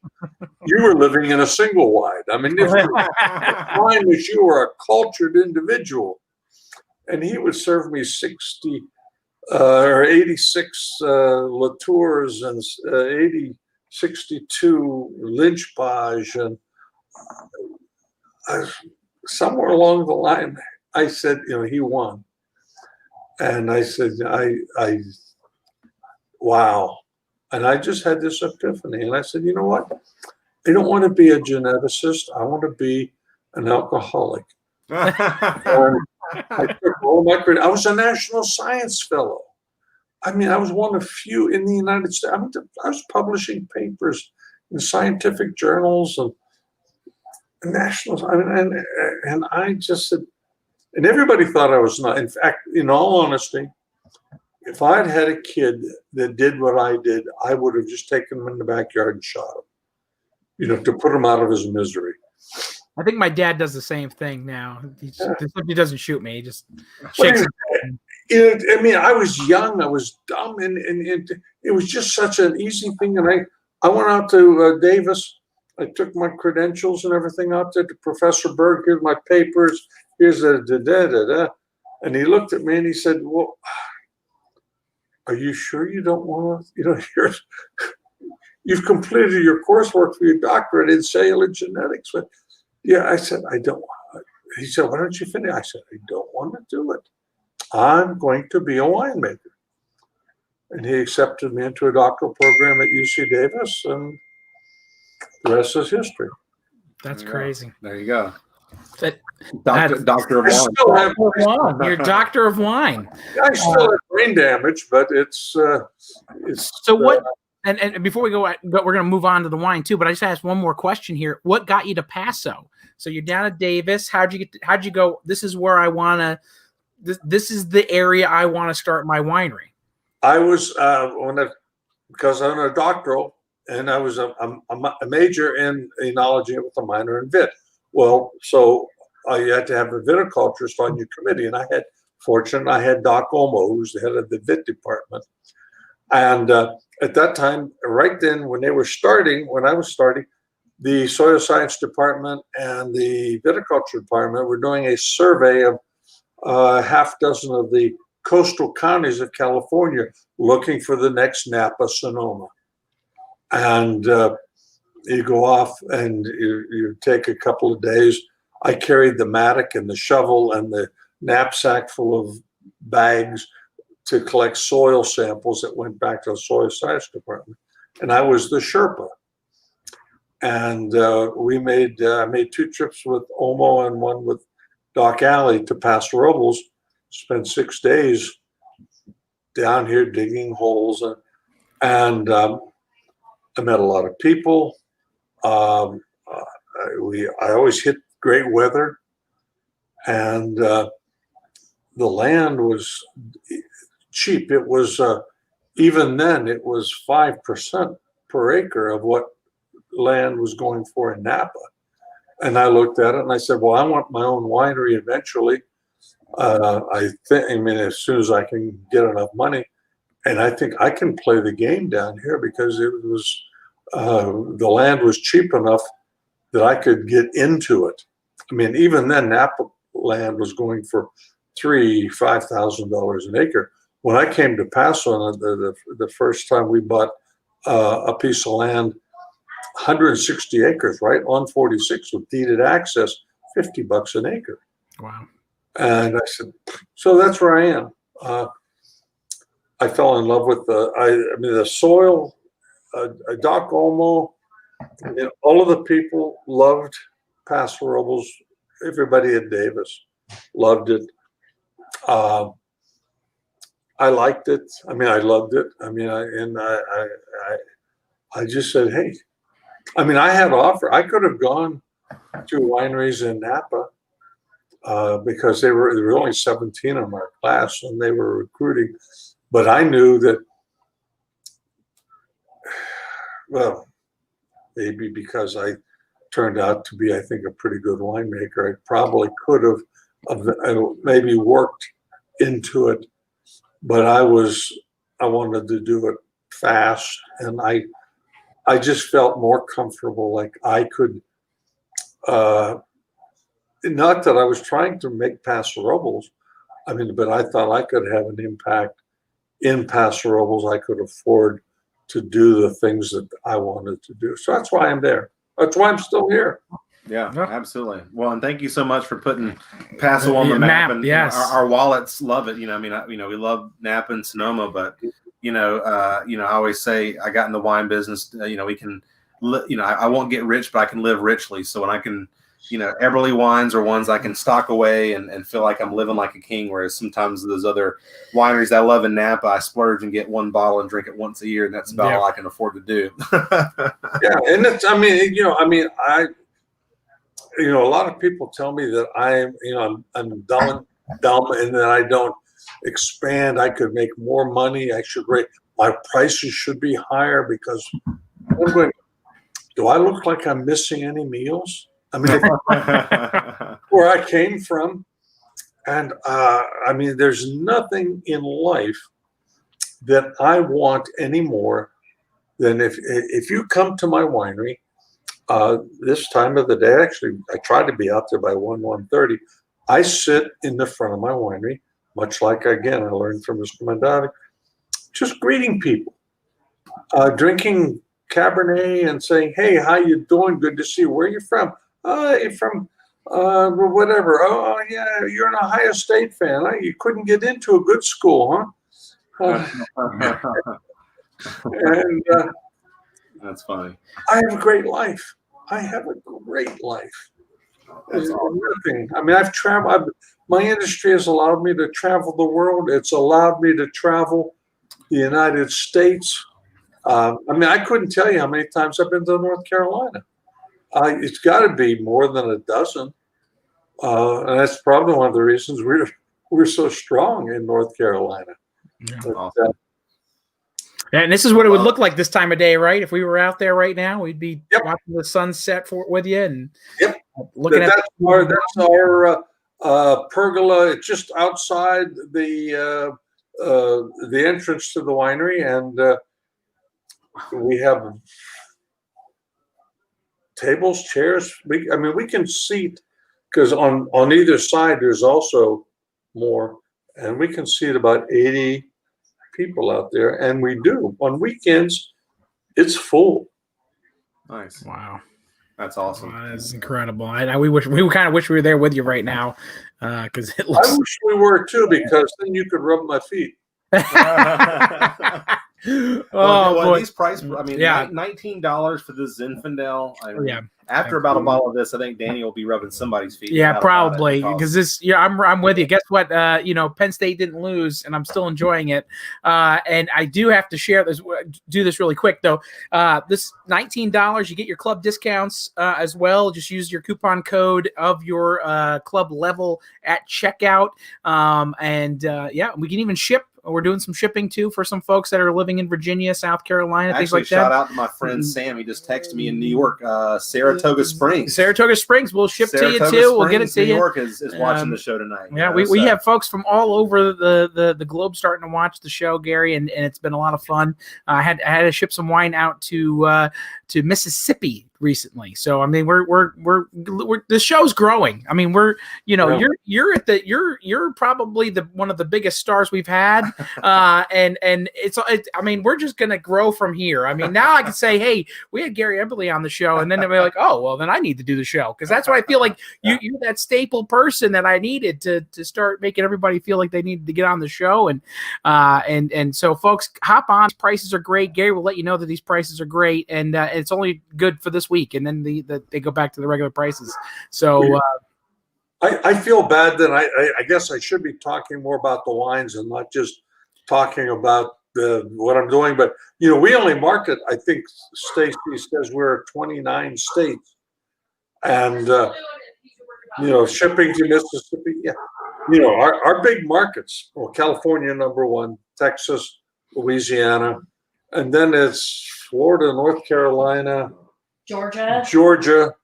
you were living in a single wide. If you were a cultured individual. And he would serve me 60 or 86 Latours and 62 Lynch Page. And somewhere along the line, I said, he won. And I said, wow. And I just had this epiphany. And I said, you know what? I don't want to be a geneticist. I want to be an alcoholic. I took all my credit. I was a National Science Fellow. I was one of few in the United States. I was publishing papers in scientific journals and national. And I just said, and everybody thought I was not. In fact, in all honesty, if I'd had a kid that did what I did, I would have just taken him in the backyard and shot him, to put him out of his misery. I think my dad does the same thing now. He doesn't shoot me. He just But shakes. I mean, I was young, I was dumb, and it was just such an easy thing. And I went out to Davis. I took my credentials and everything out there to Professor Berg. Here's my papers. Here's the. And he looked at me and he said, "Well, are you sure you don't want to? You've completed your coursework for your doctorate in cellular genetics." But yeah, I said, I don't. He said, "Why don't you finish?" I said, "I don't want to do it. I'm going to be a winemaker." And he accepted me into a doctoral program at UC Davis, and the rest is history. That's crazy. There you go. Doctor of wine. You're doctor of wine. I still have brain damage, but it's so what? And before we go, we're going to move on to the wine too. But I just asked one more question here. What got you to Paso? So you're down at Davis. How'd you go? This is where I want to. This is the area I want to start my winery. I was because I'm a doctoral, and I was a major in enology with a minor in vit. Well, so you had to have a viticulturist on your committee, and I had Doc Olmo, who's the head of the vit department, and at that time, right then, when I was starting, the soil science department and the viticulture department were doing a survey of half dozen of the coastal counties of California, looking for the next Napa Sonoma. And you go off and you take a couple of days. I carried the mattock and the shovel and the knapsack full of bags to collect soil samples that went back to the soil science department. And I was the Sherpa. And I made 2 trips with Olmo and one with Doc Alley to Paso Robles, spent 6 days down here digging holes. And I met a lot of people. I always hit great weather. And the land was cheap. It was, even then, it was 5% per acre of what land was going for in Napa. And I looked at it and I said, well, I want my own winery eventually. As soon as I can get enough money. And I think I can play the game down here because it was, the land was cheap enough that I could get into it. I mean, even then, Napa land was going for $5,000 an acre. When I came to Paso, the first time we bought a piece of land, 160 acres, right on 46 with deeded access, $50 an acre. Wow. And I said, so that's where I am. I fell in love with the soil. Doc Olmo, all of the people loved Paso Robles. Everybody at Davis loved it. I liked it. I loved it. I just said, hey. I had offer. I could have gone to wineries in Napa because there were only 17 in our class and they were recruiting. But I knew that, well, maybe because I turned out to be, I think, a pretty good winemaker, I probably could have maybe worked into it. But I wanted to do it fast, and I just felt more comfortable, like I could, not that I was trying to make Paso Robles, but I thought I could have an impact in Paso Robles. I could afford to do the things that I wanted to do. So that's why I'm there. That's why I'm still here. Yeah, absolutely. Well, and thank you so much for putting Paso on the map. And yes, our wallets love it. We love Napa and Sonoma, but I always say I got in the wine business. We can, I won't get rich, but I can live richly. So when I can, Eberle Wines are ones I can stock away and feel like I'm living like a king. Whereas sometimes those other wineries I love in Napa, I splurge and get one bottle and drink it once a year, and that's about all I can afford to do. Yeah, and it's, a lot of people tell me that I'm dumb, and that I don't expand. I could make more money. I should rate my prices should be higher because I'm going. Do I look like I'm missing any meals? I mean, where I came from. And I mean, there's nothing in life that I want any more than if you come to my winery this time of the day. Actually, I try to be out there by 1:30. I sit in the front of my winery, much like, again, I learned from Mr. Mandati, just greeting people, drinking Cabernet and saying, "Hey, how you doing? Good to see you. Where are you from? You're from whatever. Oh, yeah, you're an Ohio State fan. Huh? You couldn't get into a good school, huh?" And that's funny. I have a great life. I have a great life. There's nothing. I mean, I've traveled. My industry has allowed me to travel the world. It's allowed me to travel the United States. I mean, I couldn't tell you how many times I've been to North Carolina. It's got to be more than a dozen. And that's probably one of the reasons we're so strong in North Carolina. Yeah. But, Awesome. And this is what it would look like this time of day, right? If we were out there right now, we'd be watching the sunset with you and looking at. That's our pergola. It's just outside the entrance to the winery, and we have tables, chairs. We can seat, because on either side there's also more, and we can seat about 80 people out there, and we do on weekends. It's full. Nice. Wow, that's awesome. That's incredible. We kind of wish we were there with you right now, because it looks. I wish we were too, because then you could rub my feet. Well, these prices, I mean, $19 for the Zinfandel. I mean, after about a bottle of this, I think Danny will be rubbing somebody's feet. Yeah, probably, because this. Yeah, I'm with you. Guess what? Penn State didn't lose, and I'm still enjoying it. And I do have to share this. Do this really quick though. This $19, you get your club discounts as well. Just use your coupon code of your club level at checkout. We can even ship. We're doing some shipping too for some folks that are living in Virginia, South Carolina, things like that. Shout out to my friend Sam. He just texted me in New York, Saratoga Springs. Saratoga Springs, we'll ship to you too. We'll get it to you. New York is watching the show tonight. Yeah, we have folks from all over the globe starting to watch the show, Gary, and it's been a lot of fun. I had to ship some wine out to Mississippi recently. So I mean, we're the show's growing. I mean, you're probably one of the biggest stars we've had, and I mean, we're just gonna grow from here. I mean, now I can say, hey, we had Gary Eberle on the show, and then they'll be like, oh, well, then I need to do the show, because that's what I feel like you're that staple person that I needed to start making everybody feel like they needed to get on the show, and so folks, hop on. Prices are great. Gary will let you know that these prices are great, and it's only good for this week, and then they go back to the regular prices. So I feel bad that I guess I should be talking more about the wines and not just talking about what I'm doing. But we only market, I think Stacy says we're 29 states, and shipping to Mississippi. Yeah, our big markets. Well, California #1, Texas, Louisiana, and then it's Florida, North Carolina, Georgia,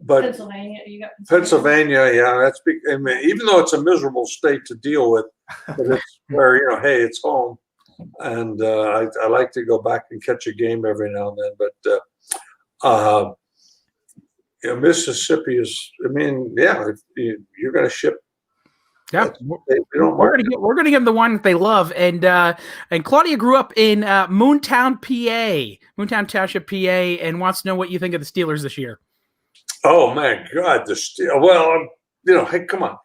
but Pennsylvania. You got Pennsylvania. Yeah, that's big. I mean, even though it's a miserable state to deal with, but it's where hey, it's home, and I like to go back and catch a game every now and then. But Mississippi is. I mean, if you're going to ship. Yeah, we're gonna give them the wine that they love, and Claudia grew up in Moontown, PA, Moontown Township, PA, and wants to know what you think of the Steelers this year. Oh my God, the Steelers! Well, hey, come on,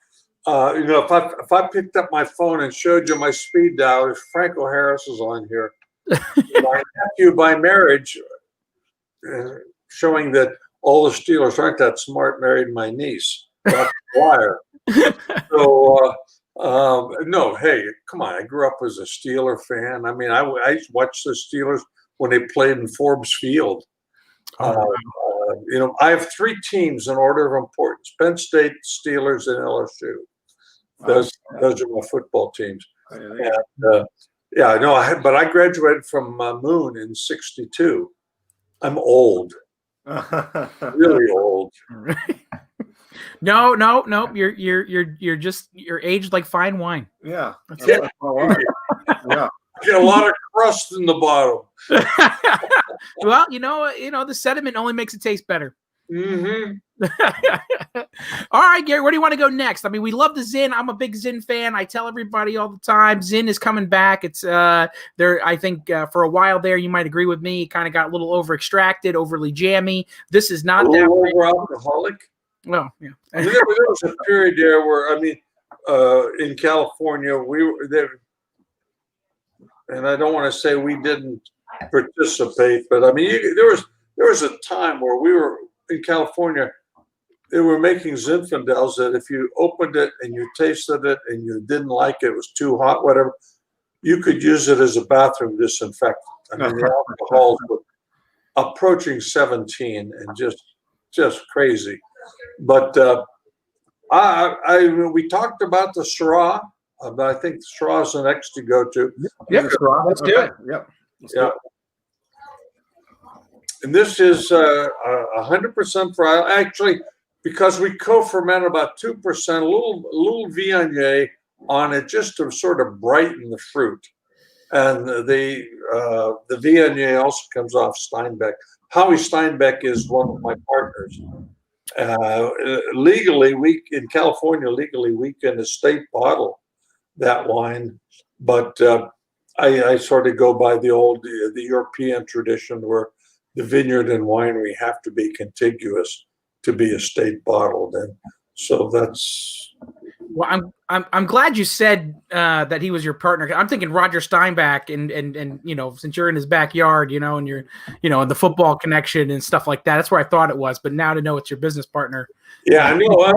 if I picked up my phone and showed you my speed dial, Franco Harris is on here. My nephew by marriage, showing that all the Steelers aren't that smart, married my niece. That's a liar. So no, hey, come on. I grew up as a Steeler fan. I mean, I watched the Steelers when they played in Forbes Field. I have 3 teams in order of importance: Penn State, Steelers, and LSU. Those are my football teams. And, but I graduated from Moon in '62. I'm old, really old. No. You're aged like fine wine. Yeah. That's it. Yeah. Get a lot of crust in the bottom. Well, the sediment only makes it taste better. Mm-hmm. All right, Gary, where do you want to go next? I mean, we love the Zin. I'm a big Zin fan. I tell everybody all the time, Zin is coming back. It's there. I think for a while there, you might agree with me. Kind of got a little over extracted, overly jammy. This is not that over alcoholic. Well, yeah. There was a period there where, I mean, in California, we were there, and I don't want to say we didn't participate, but I mean, there was a time where we were in California. They were making Zinfandels that if you opened it and you tasted it and you didn't like it, it was too hot, whatever, you could use it as a bathroom disinfectant. I mean, the alcohols were approaching 17 and just crazy. But we talked about the Syrah. I think the Syrah is the next to go to. Yep, let's do it. Yep. Yeah. And this is 100% varietal. Actually, because we co-ferment about 2%, a little Viognier on it just to sort of brighten the fruit. And the Viognier also comes off Steinbeck. Howie Steinbeck is one of my partners. Legally, in California, we can estate bottle that wine, but I sort of go by the European tradition where the vineyard and winery have to be contiguous to be estate bottled, and so that's. Well, I'm glad you said that he was your partner. I'm thinking Roger Steinbeck, and since you're in his backyard, and you're in the football connection and stuff like that. That's where I thought it was, but now to know it's your business partner. Yeah, I know. I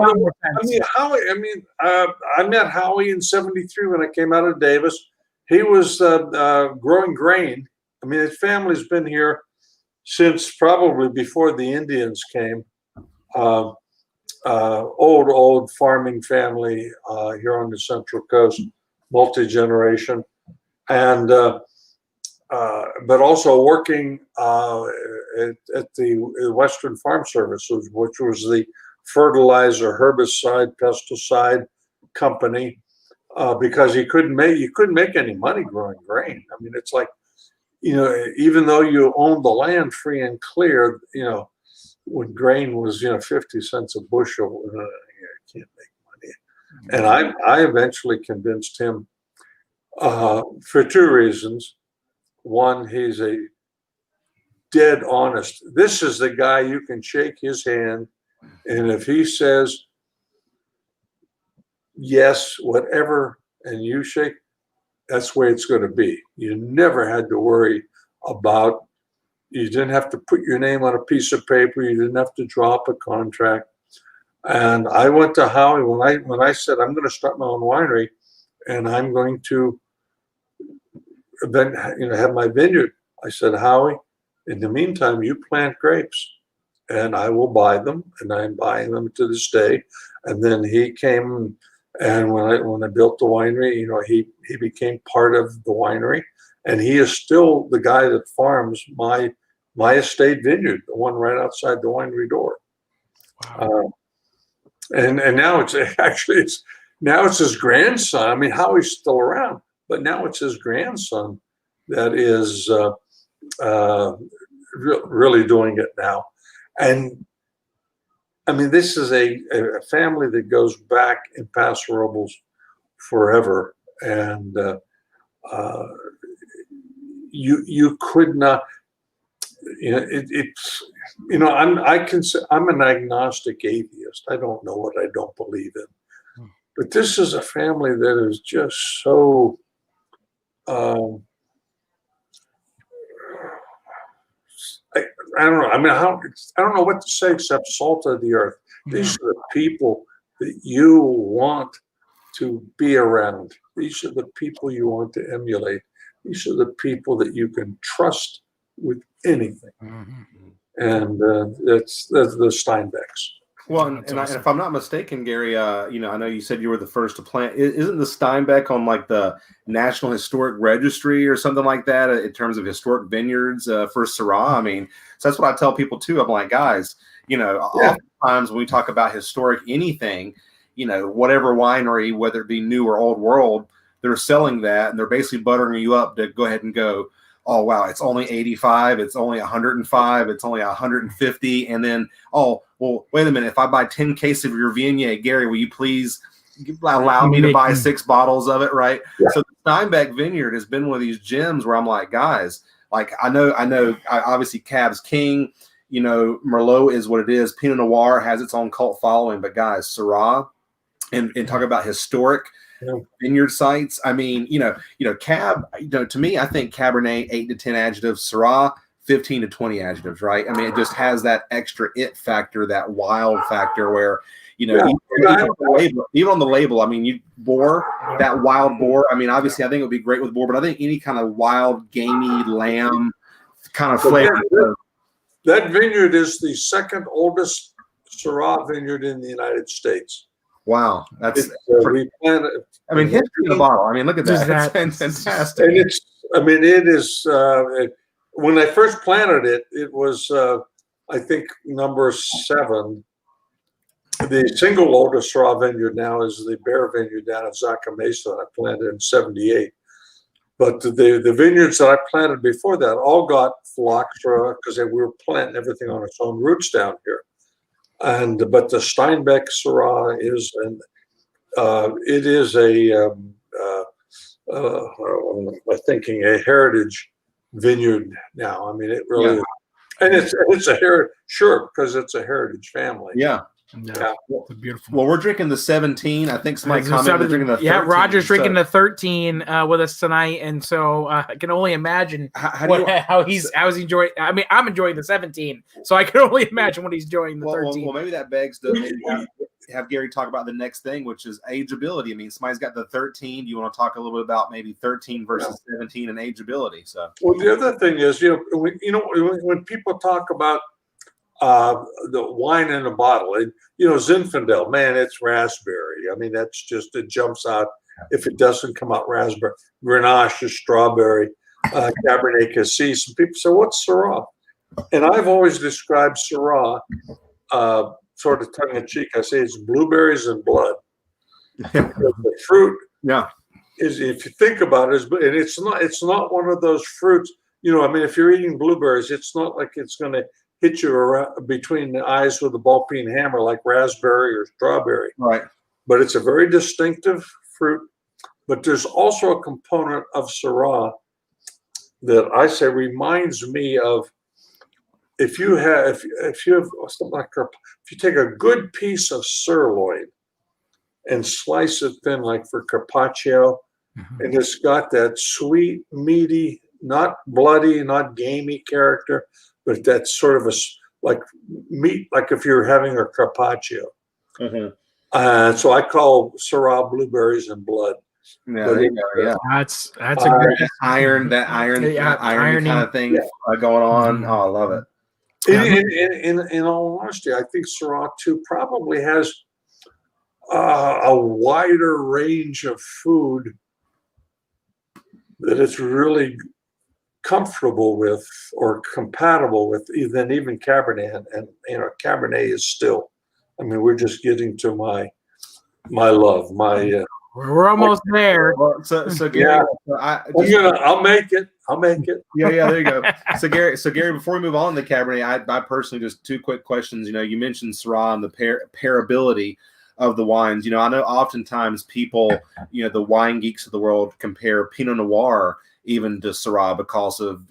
mean, Howie. I mean, I met Howie in '73 when I came out of Davis. He was growing grain. I mean, his family's been here since probably before the Indians came. Old farming family here on the Central Coast, multi-generation, and but also working at the Western Farm Services, which was the fertilizer, herbicide, pesticide company, because you couldn't make any money growing grain. I mean, it's like, even though you owned the land free and clear, when grain was 50 cents a bushel, you can't make money. And I eventually convinced him for two reasons. One, he's a dead honest. This is the guy you can shake his hand, and if he says yes, whatever, and you shake, that's the way it's going to be. You never had to worry about. You didn't have to put your name on a piece of paper. You didn't have to draw up a contract. And I went to Howie when I said, I'm going to start my own winery, and I'm going to then have my vineyard. I said, Howie, in the meantime, you plant grapes, and I will buy them, and I'm buying them to this day. And then he came, and when I built the winery, he became part of the winery, and he is still the guy that farms my estate vineyard, the one right outside the winery door. Wow. And now it's his grandson. I mean, Howie's still around, but now it's his grandson that is really doing it now. And I mean, this is a family that goes back in Paso Robles forever, and you could not. I'm an agnostic atheist. I don't know what I don't believe in. But this is a family that is just so I don't know. I mean, I don't know what to say except salt of the earth. These are the people that you want to be around. These are the people you want to emulate. These are the people that you can trust with anything. And that's the Steinbecks. Well, and if I'm not mistaken, Gary, I know you said you were the first to plant. Isn't the Steinbeck on like the National Historic Registry or something like that in terms of historic vineyards for Syrah? I mean, so that's what I tell people too. I'm like, guys, oftentimes when we talk about historic anything, whatever winery, whether it be new or old world, they're selling that and they're basically buttering you up to go ahead and go, oh, wow, it's only 85, it's only 105, it's only 150. And then, oh, well, wait a minute. If I buy 10 cases of your Viognier, Gary, will you please allow me to buy 6 bottles of it, right? Yeah. So the Steinbeck Vineyard has been one of these gems where I'm like, guys, like I know, obviously Cab's king, Merlot is what it is. Pinot Noir has its own cult following, but guys, Syrah and talk about historic vineyard sites. I mean, Cab, to me, I think Cabernet 8 to 10 adjectives, Syrah 15 to 20 adjectives, right? I mean, it just has that extra it factor, that wild factor where, even on the label, I mean, that wild boar. I mean, obviously, I think it would be great with boar, but I think any kind of wild, gamey lamb kind of flavor. That vineyard is the second oldest Syrah vineyard in the United States. Wow, that's we planted. I mean, history in the bottle. I mean, look at that. That's fantastic. And it is. When I first planted it, it was I think number 7. The single oldest Syrah vineyard now is the Bear Vineyard down at Zaca Mesa. I planted in '78. But the vineyards that I planted before that all got phylloxera because we were planting everything on its own roots down here. But the Steinbeck Syrah is a heritage vineyard now. I mean, it really is. And it's a heritage, sure, because it's a heritage family. Yeah. Yeah, it's beautiful. Well, we're drinking the 17. I think somebody commented drinking the 13. Yeah, Roger's drinking the 13 with us tonight, and so I can only imagine how he's enjoying. I mean, I'm enjoying the 17, so I can only imagine what he's enjoying the 13. Well, maybe that begs to maybe have Gary talk about the next thing, which is ageability. I mean, somebody's got the 13. Do you want to talk a little bit about maybe 13 versus 17 and ageability? So, well, the other thing is, when people talk about the wine in a bottle, and Zinfandel, man, it's raspberry. I mean, that's just, it jumps out if it doesn't come out raspberry. Grenache is strawberry. Cabernet Cassis. And people say, what's Syrah? And I've always described Syrah sort of tongue in cheek. I say it's blueberries and blood. The fruit, is, if you think about it, and it's not one of those fruits. I mean, if you're eating blueberries, it's not like it's going to hit you around between the eyes with a ball peen hammer like raspberry or strawberry. Right. But it's a very distinctive fruit. But there's also a component of Syrah that I say reminds me of if you have something like if you take a good piece of sirloin and slice it thin like for carpaccio, and it's got that sweet, meaty, not bloody, not gamey character, but that's sort of like meat, like if you're having a carpaccio. So I call Syrah blueberries and blood. Yeah, that's a good iron kind of thing going on. Oh, I love it. In all honesty, I think Syrah too probably has a wider range of food that it's really comfortable with or compatible with than even Cabernet. And Cabernet is still, I mean, we're just getting to my love, we're almost there. So Gary, I'll make it. Yeah, there you go. So Gary, before we move on to Cabernet, I personally, just 2 quick questions. You mentioned Syrah and the pairability of the wines. I know oftentimes people, the wine geeks of the world compare Pinot Noir even to Syrah because of,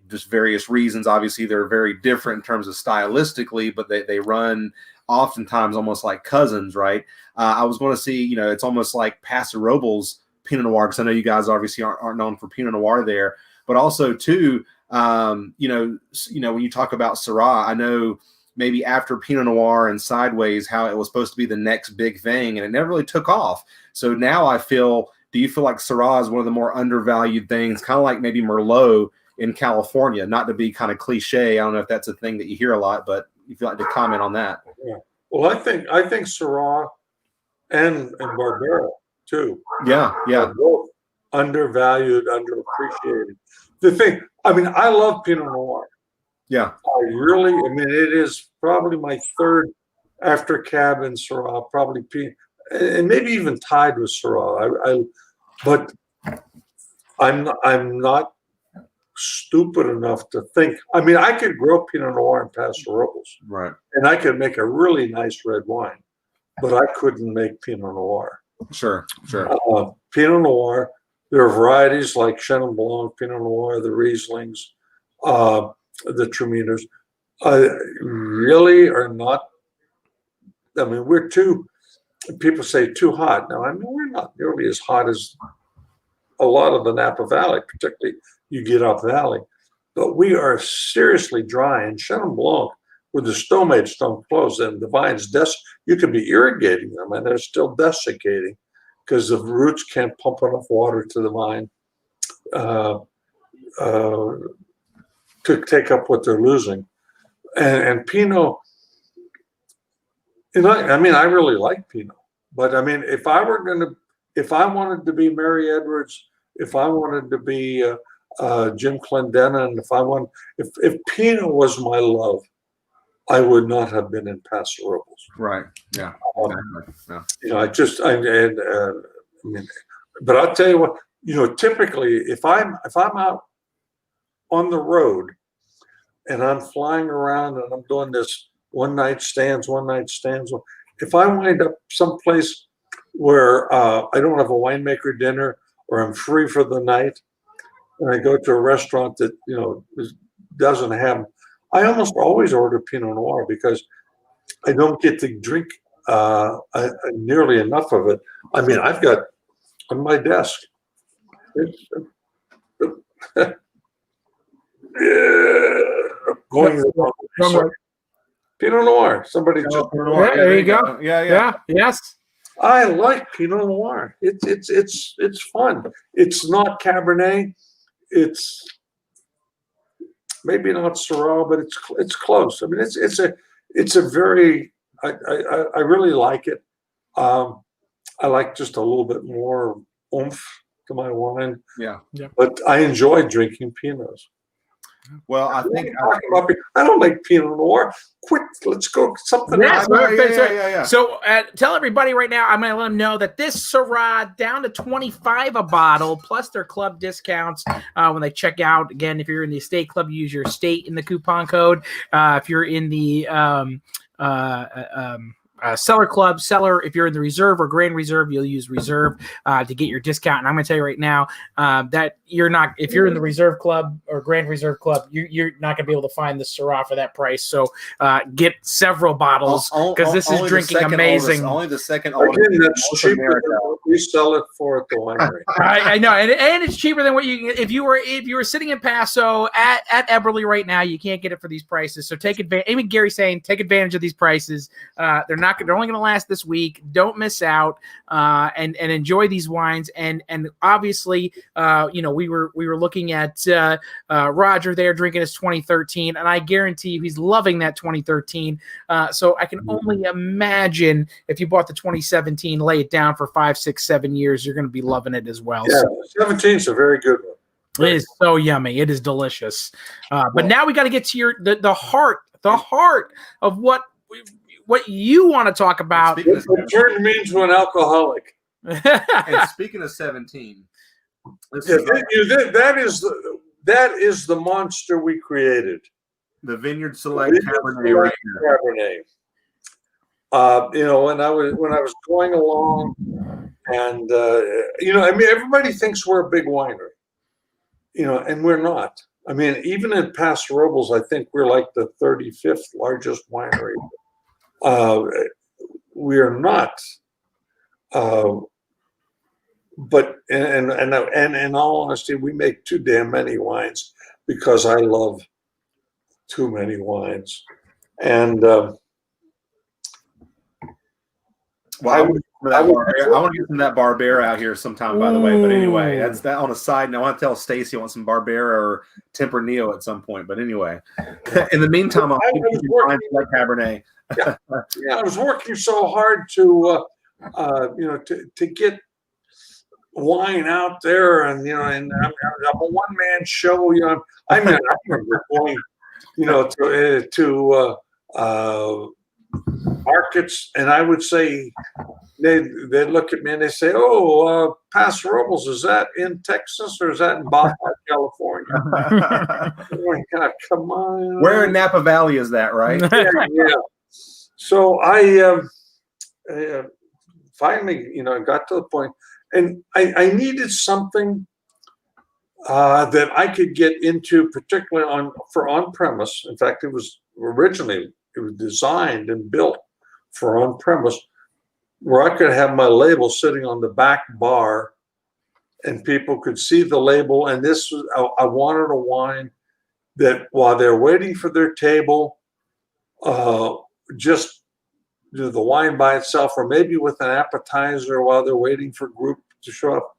just various reasons. Obviously, they're very different in terms of stylistically, but they run oftentimes almost like cousins, right? I was going to see, it's almost like Paso Robles Pinot Noir, because I know you guys obviously aren't known for Pinot Noir there, but also too, when you talk about Syrah, I know maybe after Pinot Noir and Sideways, how it was supposed to be the next big thing, and it never really took off. So now do you feel like Syrah is one of the more undervalued things, kind of like maybe Merlot in California? Not to be kind of cliche, I don't know if that's a thing that you hear a lot, but if you'd like to comment on that. Yeah. Well, I think Syrah and Barbera too. Yeah. Are both undervalued, underappreciated. The thing, I mean, I love Pinot Noir. Yeah. I mean, it is probably my third after Cab and Syrah, probably and maybe even tied with Syrah. But I'm not stupid enough to think. I mean, I could grow Pinot Noir in Paso Robles, Right. and I could make a really nice red wine, but I couldn't make Pinot Noir. Sure. Pinot Noir. There are varieties like Chenin Blanc, Pinot Noir, the Rieslings, the Traminos. Really are not. I mean, people say too hot. Now, I mean, we're not nearly as hot as a lot of the Napa Valley, particularly you get up valley. But we are seriously dry. And Chenin Blanc, where the stomates don't close and the vines, you can be irrigating them and they're still desiccating because the roots can't pump enough water to the vine to take up what they're losing. And Pinot, I mean, I really like Pinot, but I mean, if I wanted to be Mary Edwards, if I wanted to be Jim Clendenin, if Pinot was my love, I would not have been in Paso Robles. Right. Yeah. But I'll tell you what, typically if I'm out on the road and I'm flying around and I'm doing this one night stands. If I wind up someplace where I don't have a winemaker dinner or I'm free for the night, and I go to a restaurant that doesn't have, I almost always order Pinot Noir because I don't get to drink nearly enough of it. I mean, I've got on my desk. Pinot Noir. Somebody just. Yeah, there you go. Yeah. Yes. I like Pinot Noir. It's fun. It's not Cabernet. It's maybe not Syrah, but it's close. I mean, it's a very. I really like it. I like just a little bit more oomph to my wine. Yeah. But I enjoy drinking Pinots. Well, I don't like Pinot Noir. Quick, let's go something else. Yeah. So tell everybody right now, I'm going to let them know that this Syrah down to $25 a bottle, plus their club discounts when they check out. Again, if you're in the estate club, you use your estate in the coupon code. If you're in the Cellar Club, if you're in the Reserve or Grand Reserve, you'll use Reserve to get your discount. And I'm going to tell you right now that if you're in the Reserve Club or Grand Reserve Club, you're not going to be able to find the Syrah for that price. So get several bottles because this is drinking amazing. Only the second oldest. Again, that's cheaper than what we sell it for at the winery. I know, and it's cheaper than what you if you were sitting in Paso at Eberle right now, you can't get it for these prices. So take advantage. Even Gary's saying take advantage of these prices. They're only going to last this week. Don't miss out and enjoy these wines. And obviously, we were looking at Roger there drinking his 2013, and I guarantee you he's loving that 2013. So I can only imagine if you bought the 2017, lay it down for 5, 6, 7 years, you're going to be loving it as well. Yeah, 17 is a very good one. It is so yummy. It is delicious. But now we got to get to the heart of what you want to talk about. What turned me into an alcoholic. And speaking of 17, that is the monster we created. The Vineyard Select Cabernet right here. Cabernet. When I was going along, and everybody thinks we're a big winery, and we're not. I mean, even in Paso Robles, I think we're like the 35th largest winery. We are not, but and in all honesty, we make too damn many wines because I love too many wines. And I want to get some of that Barbera out here sometime, by the way. But anyway, that's that on a side note. I want to tell Stacy I want some Barbera or Tempranillo at some point. But anyway, in the meantime, I'll keep like Cabernet. Yeah, I was working so hard to get wine out there, and I'm a one-man show. I remember going to markets, and I would say they'd look at me and they say, "Oh, Paso Robles, is that in Texas or is that in Baja California?" Oh, God, come on. Where in Napa Valley is that, right? Yeah. So I finally, got to the point, and I needed something that I could get into, particularly for on-premise. In fact, it was designed and built for on-premise, where I could have my label sitting on the back bar, and people could see the label. And this was, I wanted a wine that, while they're waiting for their table, just do the wine by itself, or maybe with an appetizer while they're waiting for group to show up.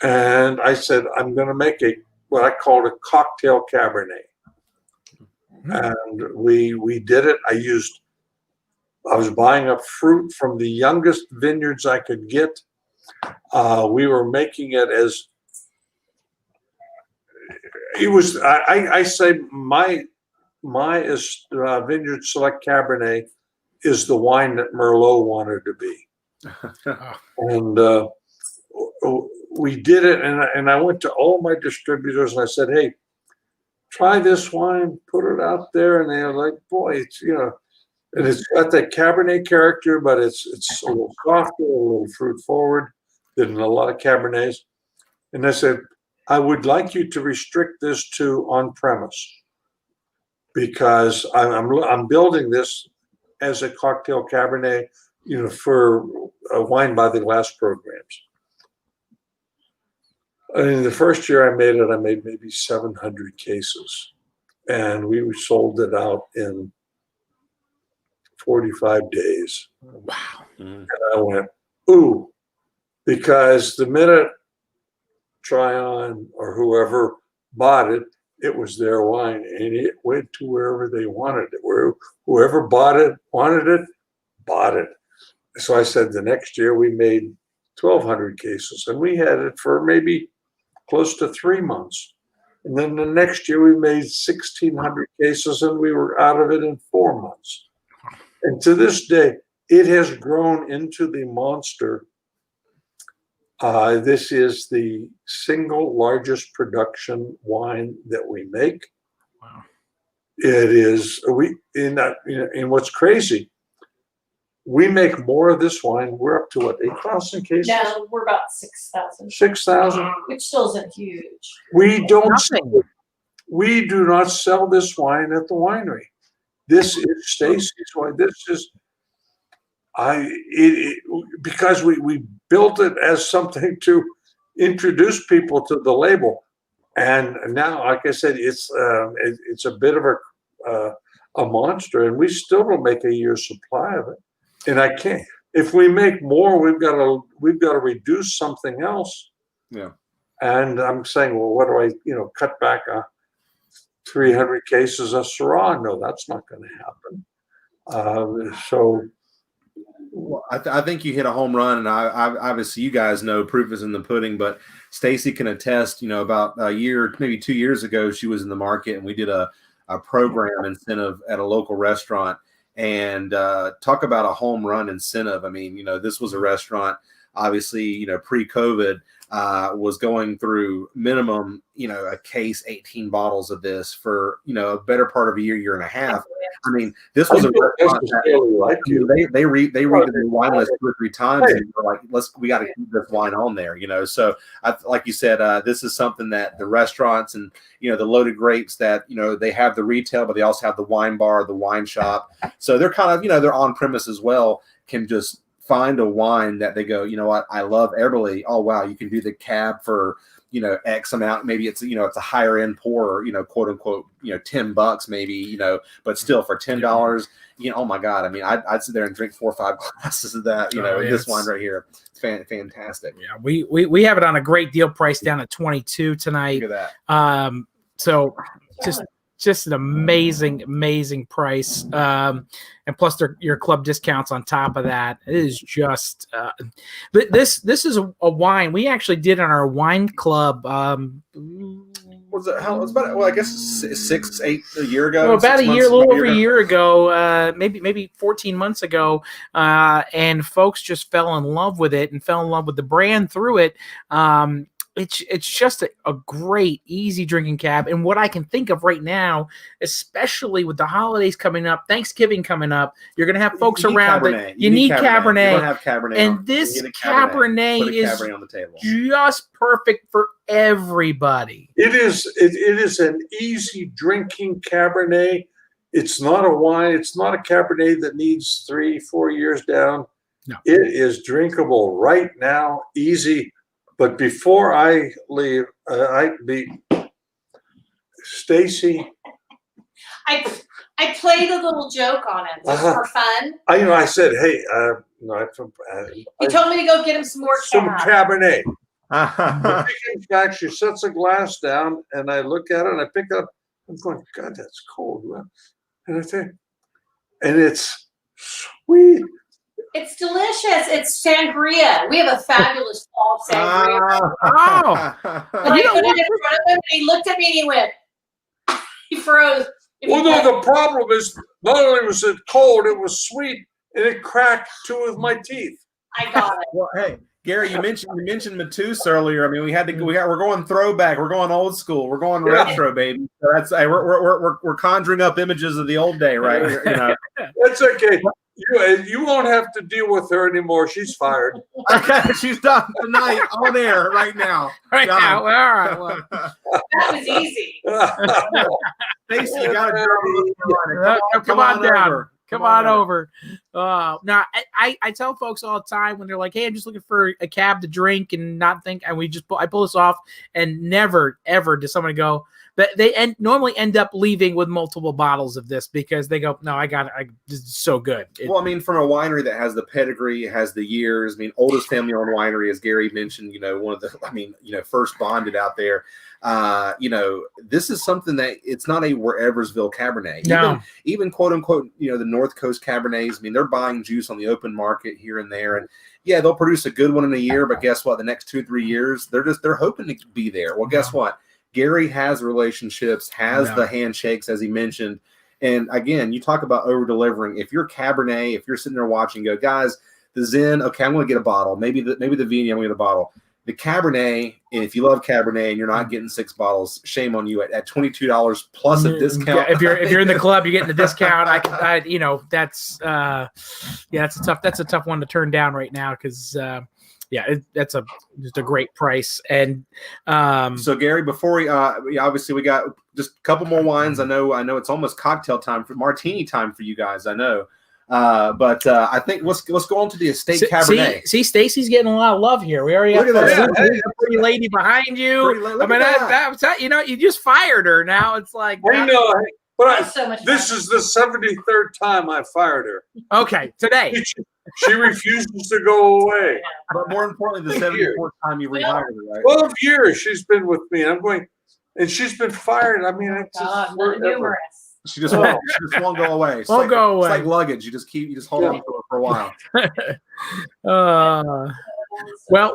And I said, I'm going to make what I called a cocktail Cabernet. And we did it. I was buying up fruit from the youngest vineyards I could get. We were making it as it was. I say my Vineyard Select Cabernet is the wine that Merlot wanted to be. And we did it, and I went to all my distributors and I said, "Hey, try this wine, put it out there." And they're like, "Boy, it's and it's got that Cabernet character, but it's a little softer, a little fruit forward than a lot of Cabernets." And I said, "I would like you to restrict this to on premise, because I'm building this as a cocktail Cabernet, for wine by the glass programs." In the first year I made maybe 700 cases, and we sold it out in 45 days. Wow. And I went, ooh, because the minute Tryon or whoever bought it, it was their wine, and it went to wherever they wanted it. Whoever wanted it, bought it. So I said the next year we made 1,200 cases, and we had it for maybe close to 3 months. And then the next year we made 1,600 cases, and we were out of it in 4 months. And to this day, it has grown into the monster. This is the single largest production wine that we make. Wow. It is, and what's crazy, we make more of this wine. We're up to what, 8,000 cases? No, we're about 6,000. 6,000? Which still isn't huge. We do not sell this wine at the winery. This is Stacy's wine. This is, because we built it as something to introduce people to the label. And now, like I said, it's a bit of a monster, and we still don't make a year's supply of it. And I can't. If we make more, we've got to reduce something else. Yeah. And I'm saying, well, what do I, cut back 300 cases of Syrah? No, that's not going to happen. Well, I think you hit a home run, and I obviously you guys know proof is in the pudding. But Stacy can attest. About a year, maybe 2 years ago, she was in the market, and we did a program incentive at a local restaurant. And talk about a home run incentive. I mean, this was a restaurant, obviously, pre-COVID, was going through minimum, a case, 18 bottles of this for, a better part of a year and a half. I mean, this was a restaurant that, they read the wine list 2 or 3 times, and they're like, we got to keep this wine on there, So like you said, this is something that the restaurants and, the Loaded Grapes that, they have the retail, but they also have the wine bar, the wine shop. So they're kind of, they're on premise as well, can just find a wine that they go, what, I love Eberle. Oh, wow, you can do the cab for, X amount. Maybe it's, it's a higher end pour, quote unquote, $10 maybe, but still for $10, oh my God. I mean, I'd sit there and drink 4 or 5 glasses of that, this wine right here. It's fantastic. Yeah. We have it on a great deal price down at 22 tonight. Look at that. So just an amazing price. And plus your club discounts on top of that. It is just, this is a wine we actually did on our wine club, was it? How it was about? Well, I guess 6, 8 a year ago. Well, about 6 a months, year, a little over a ago. year ago, maybe 14 months ago, and folks just fell in love with it and fell in love with the brand through it. It's just a great, easy drinking cab. And what I can think of right now, especially with the holidays coming up, Thanksgiving coming up, you're going to have folks around that you need Cabernet. You don't have Cabernet. And this Cabernet Put a is Cabernet on the table. just perfect for everybody. It is an easy drinking Cabernet. It's not a wine. It's not a Cabernet that needs 3-4 years down. No. It is drinkable right now, easy. But before I leave, Stacy. I played a little joke on him just for fun. I said, hey, He told me to go get him some more Cabernet. In fact, she sets a glass down, and I look at it, and I pick it up. I'm going, God, that's cold. And I think, and it's sweet. It's delicious. It's sangria. We have a fabulous fall sangria. Oh, And I put it in front of him, and he looked at me and he went, he froze. Well, no, the problem is not only was it cold, it was sweet, and it cracked 2 of my teeth. I got it. Well, hey, Gary, you mentioned Matus earlier. I mean, we're going throwback, we're going old school, we're going retro, baby. So that's we're conjuring up images of the old day, right? You know. That's okay. You won't have to deal with her anymore. She's fired. Okay, she's done tonight on air right now. right now. All right. Well, That was easy. Stacey, you got to come on down. Come on over. Now, I tell folks all the time when they're like, "Hey, I'm just looking for a cab to drink and not think," and I pull this off, and never ever does somebody go. They normally end up leaving with multiple bottles of this because they go, "No, I got it. This is so good." Well, I mean, from a winery that has the pedigree, has the years. I mean, oldest family-owned winery, as Gary mentioned. One of the, first bonded out there. This is something that it's not a whereversville Cabernet. No. Even quote unquote, the North Coast Cabernets. I mean, they're buying juice on the open market here and there, and yeah, they'll produce a good one in a year. But guess what? The next 2-3 years, they're hoping to be there. Well, guess what? Gary has relationships, has the handshakes, as he mentioned. And again, you talk about over delivering. If you're Cabernet, if you're sitting there watching, go, guys, the Zen, okay, I'm going to get a bottle. Maybe the Viognier, I'm going to get a bottle. The Cabernet, and if you love Cabernet and you're not getting 6 bottles, shame on you at $22 plus a discount. If you're in the club, you're getting a discount. That's that's a tough one to turn down right now because. That's just a great price. And so Gary, before we obviously we got just a couple more wines. I know it's almost cocktail time for martini time for you guys. I know, but I think let's go on to the estate Cabernet. See, Stacy's getting a lot of love here. We already have a pretty lady behind you. You just fired her. Now it's like I know. But This is the 73rd time I fired her. Okay, today. She refuses to go away. But more importantly, the 74th time you rehired her, right? 12 years she's been with me. I'm going, and she's been fired. I mean, it's just numerous. She just won't go away. It's Won't go away. It's like luggage. You just hold on to it for a while. Well,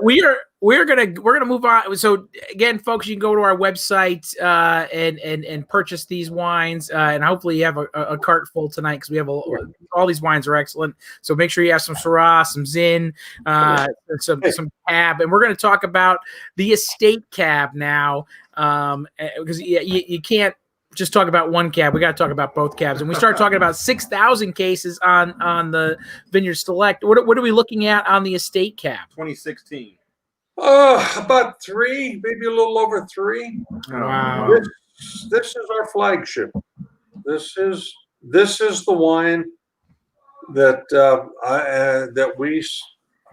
we're gonna move on. So again, folks, you can go to our website and purchase these wines, and hopefully you have a cart full tonight because we have all these wines are excellent. So make sure you have some Syrah, some Zin, some Cab, and we're going to talk about the estate Cab now because you can't just talk about one cab. We got to talk about both cabs. And we start talking about 6,000 cases on the Vineyard Select. What are we looking at on the estate cab? 2016. About 3, maybe a little over 3. Wow. This is our flagship. This is the wine that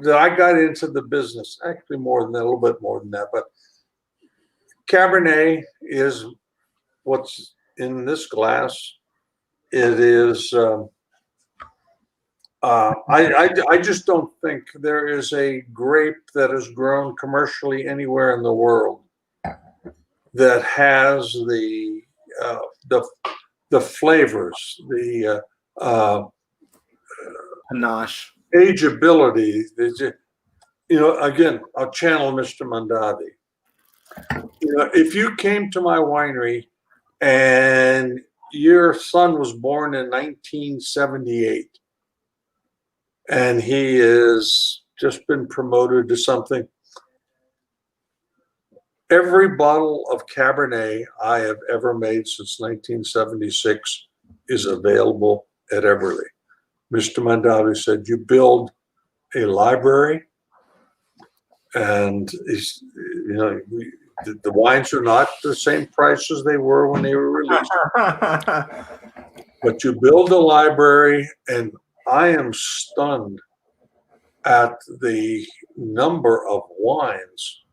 I got into the business. Actually, more than that, a little bit more than that. But Cabernet is what's in this glass. It is. I just don't think there is a grape that is grown commercially anywhere in the world that has the flavors, the panache, ageability. Again, I'll channel Mr. Mondadi. You know, if you came to my winery and your son was born in 1978 and he has just been promoted to something, every bottle of Cabernet I have ever made since 1976 is available at Eberle. Mr. Mondavi said, you build a library, and you know, the wines are not the same price as they were when they were released. But you build a library, and I am stunned at the number of wines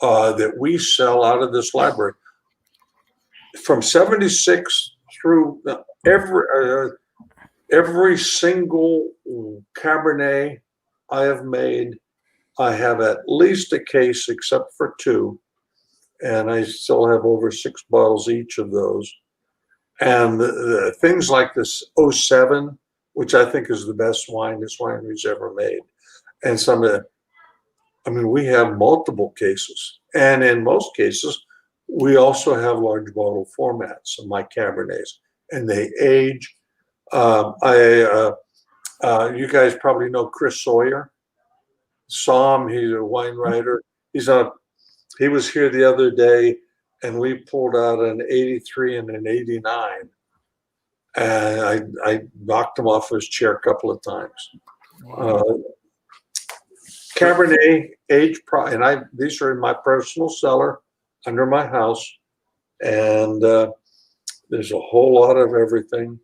that we sell out of this library. From 76 through every single Cabernet I have made, I have at least a case, except for 2, and I still have over 6 bottles each of those. And the things like this 07, which I think is the best wine this winery's ever made, and some of the, I mean, we have multiple cases, and in most cases, we also have large bottle formats of my Cabernets, and they age. You guys probably know Chris Sawyer. Saw him. He's a wine writer. He was here the other day, and we pulled out an 83 and an 89, and I knocked him off his chair a couple of times. Wow. Cabernet age, and these are in my personal cellar under my house, and there's a whole lot of everything.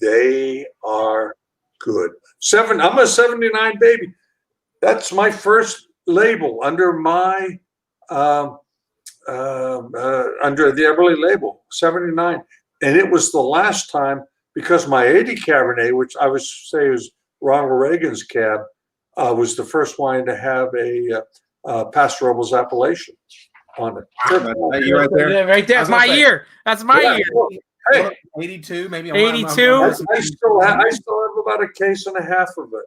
They are good. I'm a 79 baby. That's my first label under my under the Eberle label, 79, and it was the last time, because my 80 Cabernet, which I would say is Ronald Reagan's cab, was the first wine to have a Paso Robles appellation on it. Right there. Right there. That's my year. That's my year. Hey, 82, maybe 82. I still have about a case and a half of it.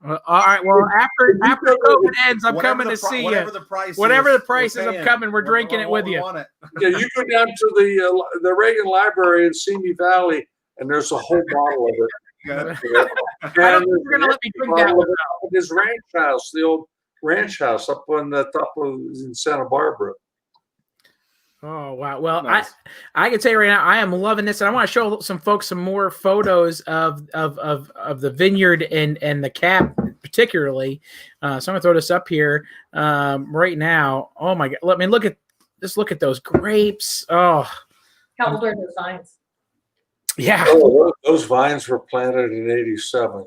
All right. Well, after COVID ends, I'm coming to see you. Whatever the price is, I'm coming. We're drinking it with you. Yeah, you go down to the Reagan Library in Simi Valley, and there's a whole bottle of it. I don't think you're gonna let me drink that one. His ranch house, the old ranch house up on the top of in Santa Barbara. Oh wow! Well, nice. I can tell you right now, I am loving this, and I want to show some folks some more photos of the vineyard and the cab particularly. So I'm gonna throw this up here right now. Oh my God! Let me look at those grapes. Oh, How old are those vines? yeah. Oh, those vines were planted in '87.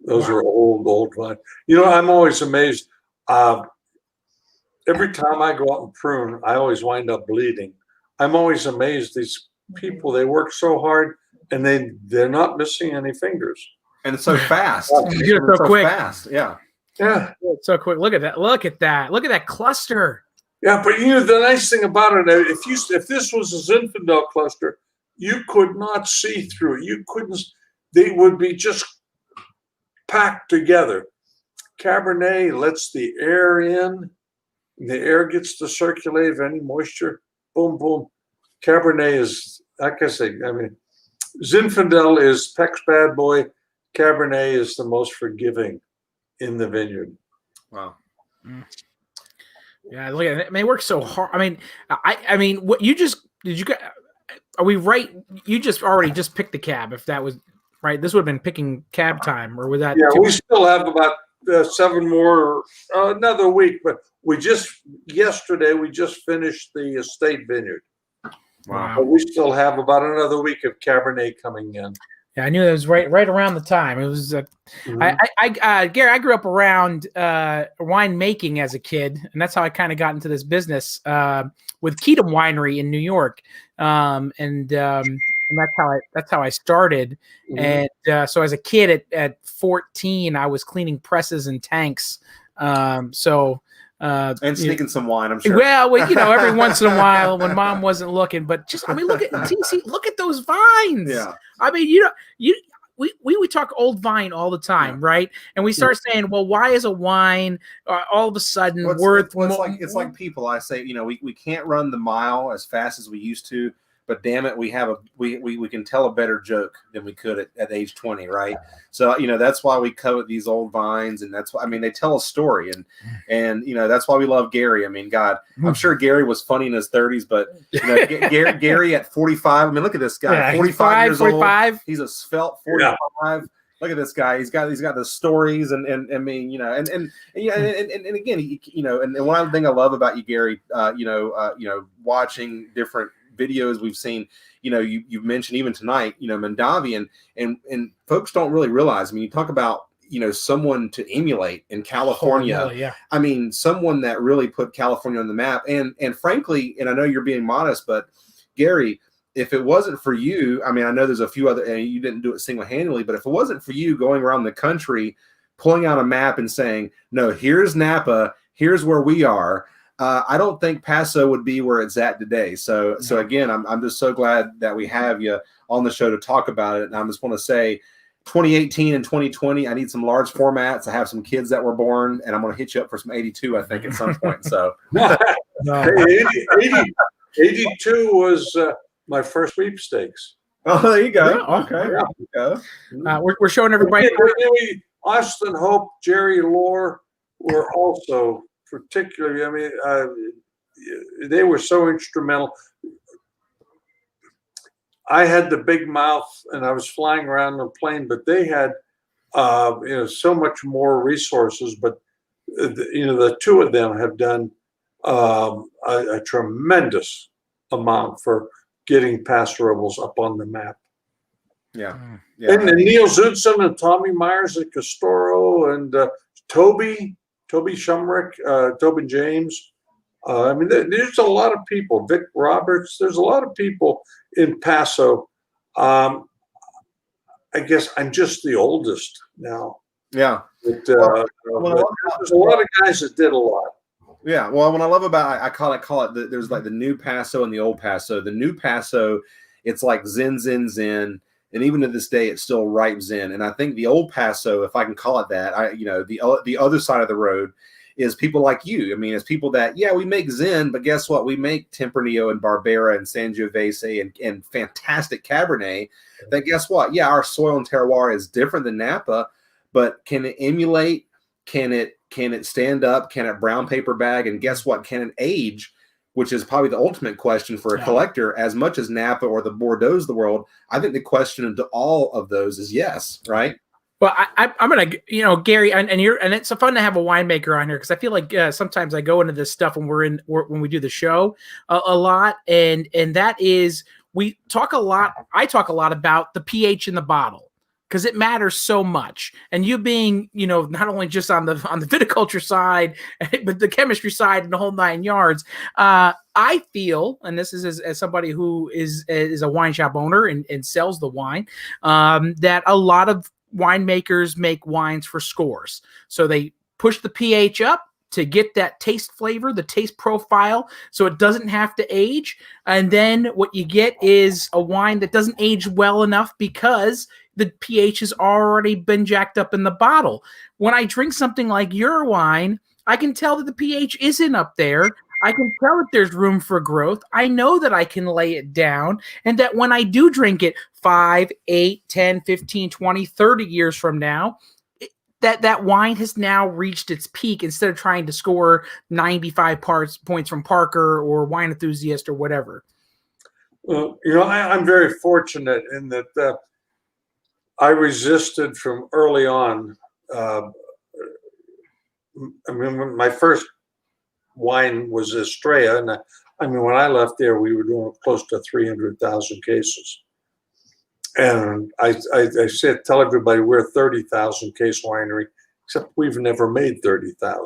Those are old vines. You know, I'm always amazed. Every time I go out and prune, I always wind up bleeding. I'm always amazed. These people, they work so hard, and they're not missing any fingers. And it's so fast. You do it so quick. Fast. Yeah. Yeah. So quick. Look at that. Look at that cluster. Yeah, but you know the nice thing about it, if this was a Zinfandel cluster, you could not see through it. You couldn't. They would be just packed together. Cabernet lets the air in. The air gets to circulate of any moisture. Boom, boom. Cabernet is, like I say, I mean, Zinfandel is Peck's bad boy. Cabernet is the most forgiving in the vineyard. Wow. Yeah, look at it. They work so hard. I mean, what you just did you? Are we right? You already picked the cab. If that was right, this would have been picking cab time, or was that? Yeah, we still have about 7 more, another week. But yesterday we just finished the estate vineyard. Wow. But we still have about another week of Cabernet coming in. Yeah, I knew that was right around the time. It was. Gary, I grew up around wine making as a kid, and that's how I kind of got into this business with Keatum Winery in New York, and that's how I started. Mm-hmm. And so as a kid at 14, I was cleaning presses and tanks. And sneaking some wine, I'm sure. Well, every once in a while when Mom wasn't looking, but look at TC, look at those vines. Yeah. I mean, we would talk old vine all the time, right? And we start saying, well, why is a wine all of a sudden worth more? It's like people. I say, we can't run the mile as fast as we used to, but damn it, we can tell a better joke than we could at age 20, right? So that's why we covet these old vines, and that's why they tell a story, and that's why we love Gary. I mean, God, I'm sure Gary was funny in his 30s, but Gary at 45. I mean, look at this guy, 45 years 45. Old. He's a svelte 45. Yeah. Look at this guy. He's got the stories, and I mean, and again, and one thing I love about you, Gary, watching different videos we've seen, you've mentioned even tonight, Mondavi, and folks don't really realize. I mean, you talk about someone to emulate in California. Yeah. I mean, someone that really put California on the map. And frankly, and I know you're being modest, but Gary, if it wasn't for you, I mean, I know there's a few other, and you didn't do it single-handedly, but if it wasn't for you going around the country, pulling out a map and saying, no, here's Napa, here's where we are, I don't think Paso would be where it's at today. So again, I'm just so glad that we have you on the show to talk about it. And I just want to say, 2018 and 2020, I need some large formats. I have some kids that were born, and I'm going to hit you up for some 82, I think, at some point. So 82 was my first sweepstakes. Oh, there you go. Yeah. Okay. There you go. We're showing everybody. Austin Hope, Jerry Lohr were also particularly, I mean, they were so instrumental. I had the big mouth and I was flying around the plane, but they had, so much more resources. But, the two of them have done a tremendous amount for getting Paso Robles up on the map. Yeah. And Neil Zudson and Tommy Myers at Castoro and Toby Shumrick, Toby James. I mean, there's a lot of people. Vic Roberts. There's a lot of people in Paso. I guess I'm just the oldest now. Yeah. But, there's a lot of guys that did a lot. Yeah. Well, what I love about I call it there's like the new Paso and the old Paso. The new Paso, it's like Zen, Zen, Zen. And even to this day, it's still ripe Zen. And I think the old Paso, if I can call it that, the other side of the road is people like you. I mean, it's people that, we make Zen, but guess what? We make Tempranillo and Barbera and Sangiovese and fantastic Cabernet. Then guess what? Yeah, our soil and terroir is different than Napa, but can it emulate? Can it stand up? Can it brown paper bag? And guess what? Can it age? Which is probably the ultimate question for a collector, as much as Napa or the Bordeaux's of the world. I think the question to all of those is yes, right? Well, I'm gonna, Gary, and it's so fun to have a winemaker on here because I feel like sometimes I go into this stuff when we do the show a lot, and that is we talk a lot. I talk a lot about the pH in the bottle because it matters so much. And you being, not only just on the viticulture side, but the chemistry side and the whole 9 yards. I feel, and this is as somebody who is a wine shop owner and sells the wine, that a lot of winemakers make wines for scores. So they push the pH up to get that taste flavor, the taste profile, so it doesn't have to age. And then what you get is a wine that doesn't age well enough because the pH has already been jacked up in the bottle. When I drink something like your wine, I can tell that the pH isn't up there. I can tell that there's room for growth. I know that I can lay it down, and that when I do drink it 5, 8, 10, 15, 20, 30 years from now, that wine has now reached its peak instead of trying to score 95 points from Parker or Wine Enthusiast or whatever. Well, I'm very fortunate in that I resisted from early on. I mean, my first wine was Estrella, and when I left there, we were doing close to 300,000 cases. And I tell everybody we're a 30,000 case winery, except we've never made 30,000.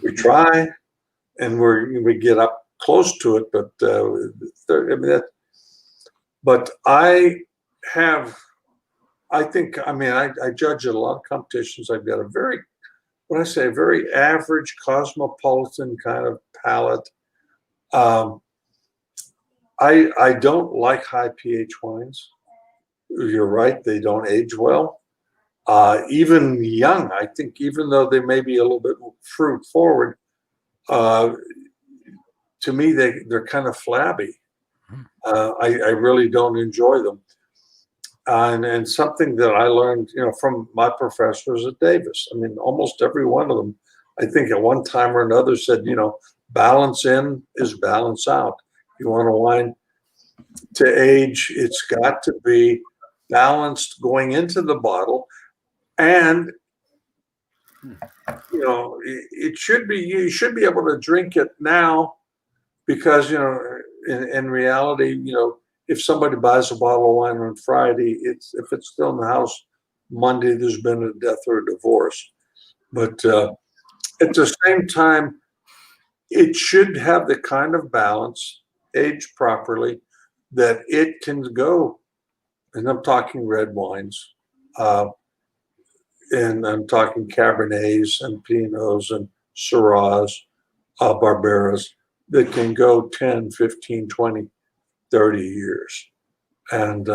We try, and we get up close to it, but I judge at a lot of competitions. I've got a very average cosmopolitan kind of palate. I don't like high pH wines. you're right, they don't age well. Even young, I think, even though they may be a little bit fruit forward, to me, they're kind of flabby. I really don't enjoy them. And something that I learned, from my professors at Davis. I mean, almost every one of them, I think at one time or another said, balance in is balance out. You want a wine to age, it's got to be balanced going into the bottle. And, it should be, you should be able to drink it now because, in reality, if somebody buys a bottle of wine on Friday, if it's still in the house Monday, there's been a death or a divorce. But at the same time, it should have the kind of balance, aged properly, that it can go. And I'm talking red wines, and I'm talking Cabernets and Pinots and Syrahs, Barberas, that can go 10, 15, 20, 30 years. And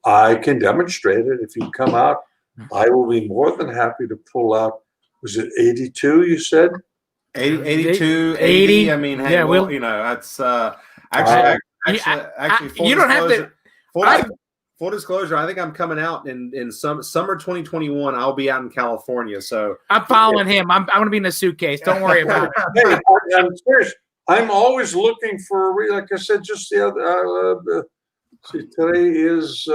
I can demonstrate it. If you come out, I will be more than happy to pull out, was it 82 you said? 82, 80. I mean, hey, yeah, well, that's actually, you don't have to. Full disclosure, I think I'm coming out in summer 2021. I'll be out in California, so I'm following him. I'm going to be in a suitcase. Don't worry about it. Hey, I'm serious. I'm always looking for, like I said, just the other. Today is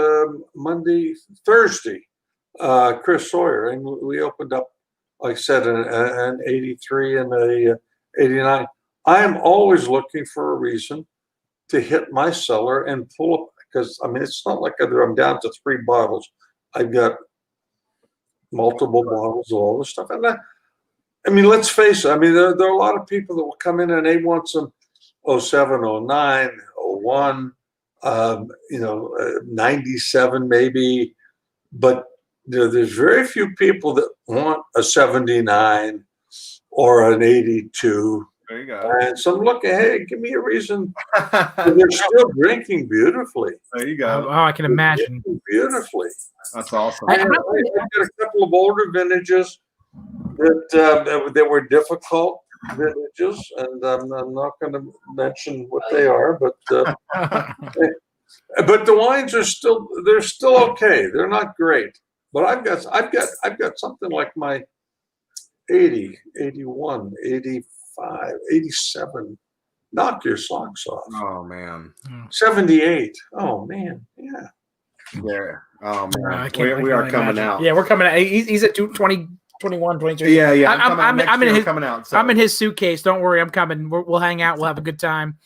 Thursday. Chris Sawyer, and we opened up, like I said, an 83 and a 89. I am always looking for a reason to hit my cellar and pull up, because I mean, it's not like I'm down to 3 bottles. I've got multiple bottles of all this stuff. And I mean, let's face it. I mean, there are a lot of people that will come in and they want some 07, 09, 01, 97 maybe. But there's very few people that want a 79 or an 82. There you go. And so I'm looking, hey, give me a reason. They're still drinking beautifully. There you go. Oh, I can imagine. Beautifully. That's awesome. I've got a couple of older vintages that were difficult vintages, and I'm not going to mention what they are, but the wines are still okay. They're not great, but I've got something like my 80, 81, 85, 87. Knock your socks off. Oh man. 78. Oh man. Yeah. Yeah. Oh man. We are coming out. Yeah, we're coming out. He's at 20, 21, 22. Yeah. Coming out. I'm in his suitcase. Don't worry, I'm coming. We'll hang out. We'll have a good time.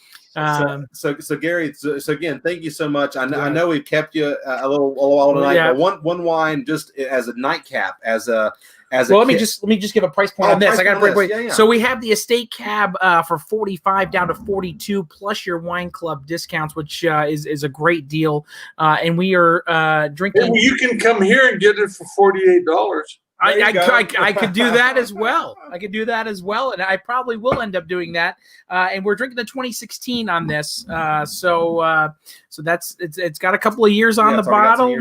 So Gary, so again, thank you so much. I know we've kept you a little while tonight, but one wine just as a nightcap, let me just give a price point on this. I got to break. Yeah. So we have the estate cab for 45 down to 42 plus your wine club discounts, which is a great deal. And we are drinking. Yeah, you can come here and get it for $48. I could do that as well. And I probably will end up doing that. And we're drinking the 2016 on this. So that's it's got a couple of years on the bottle,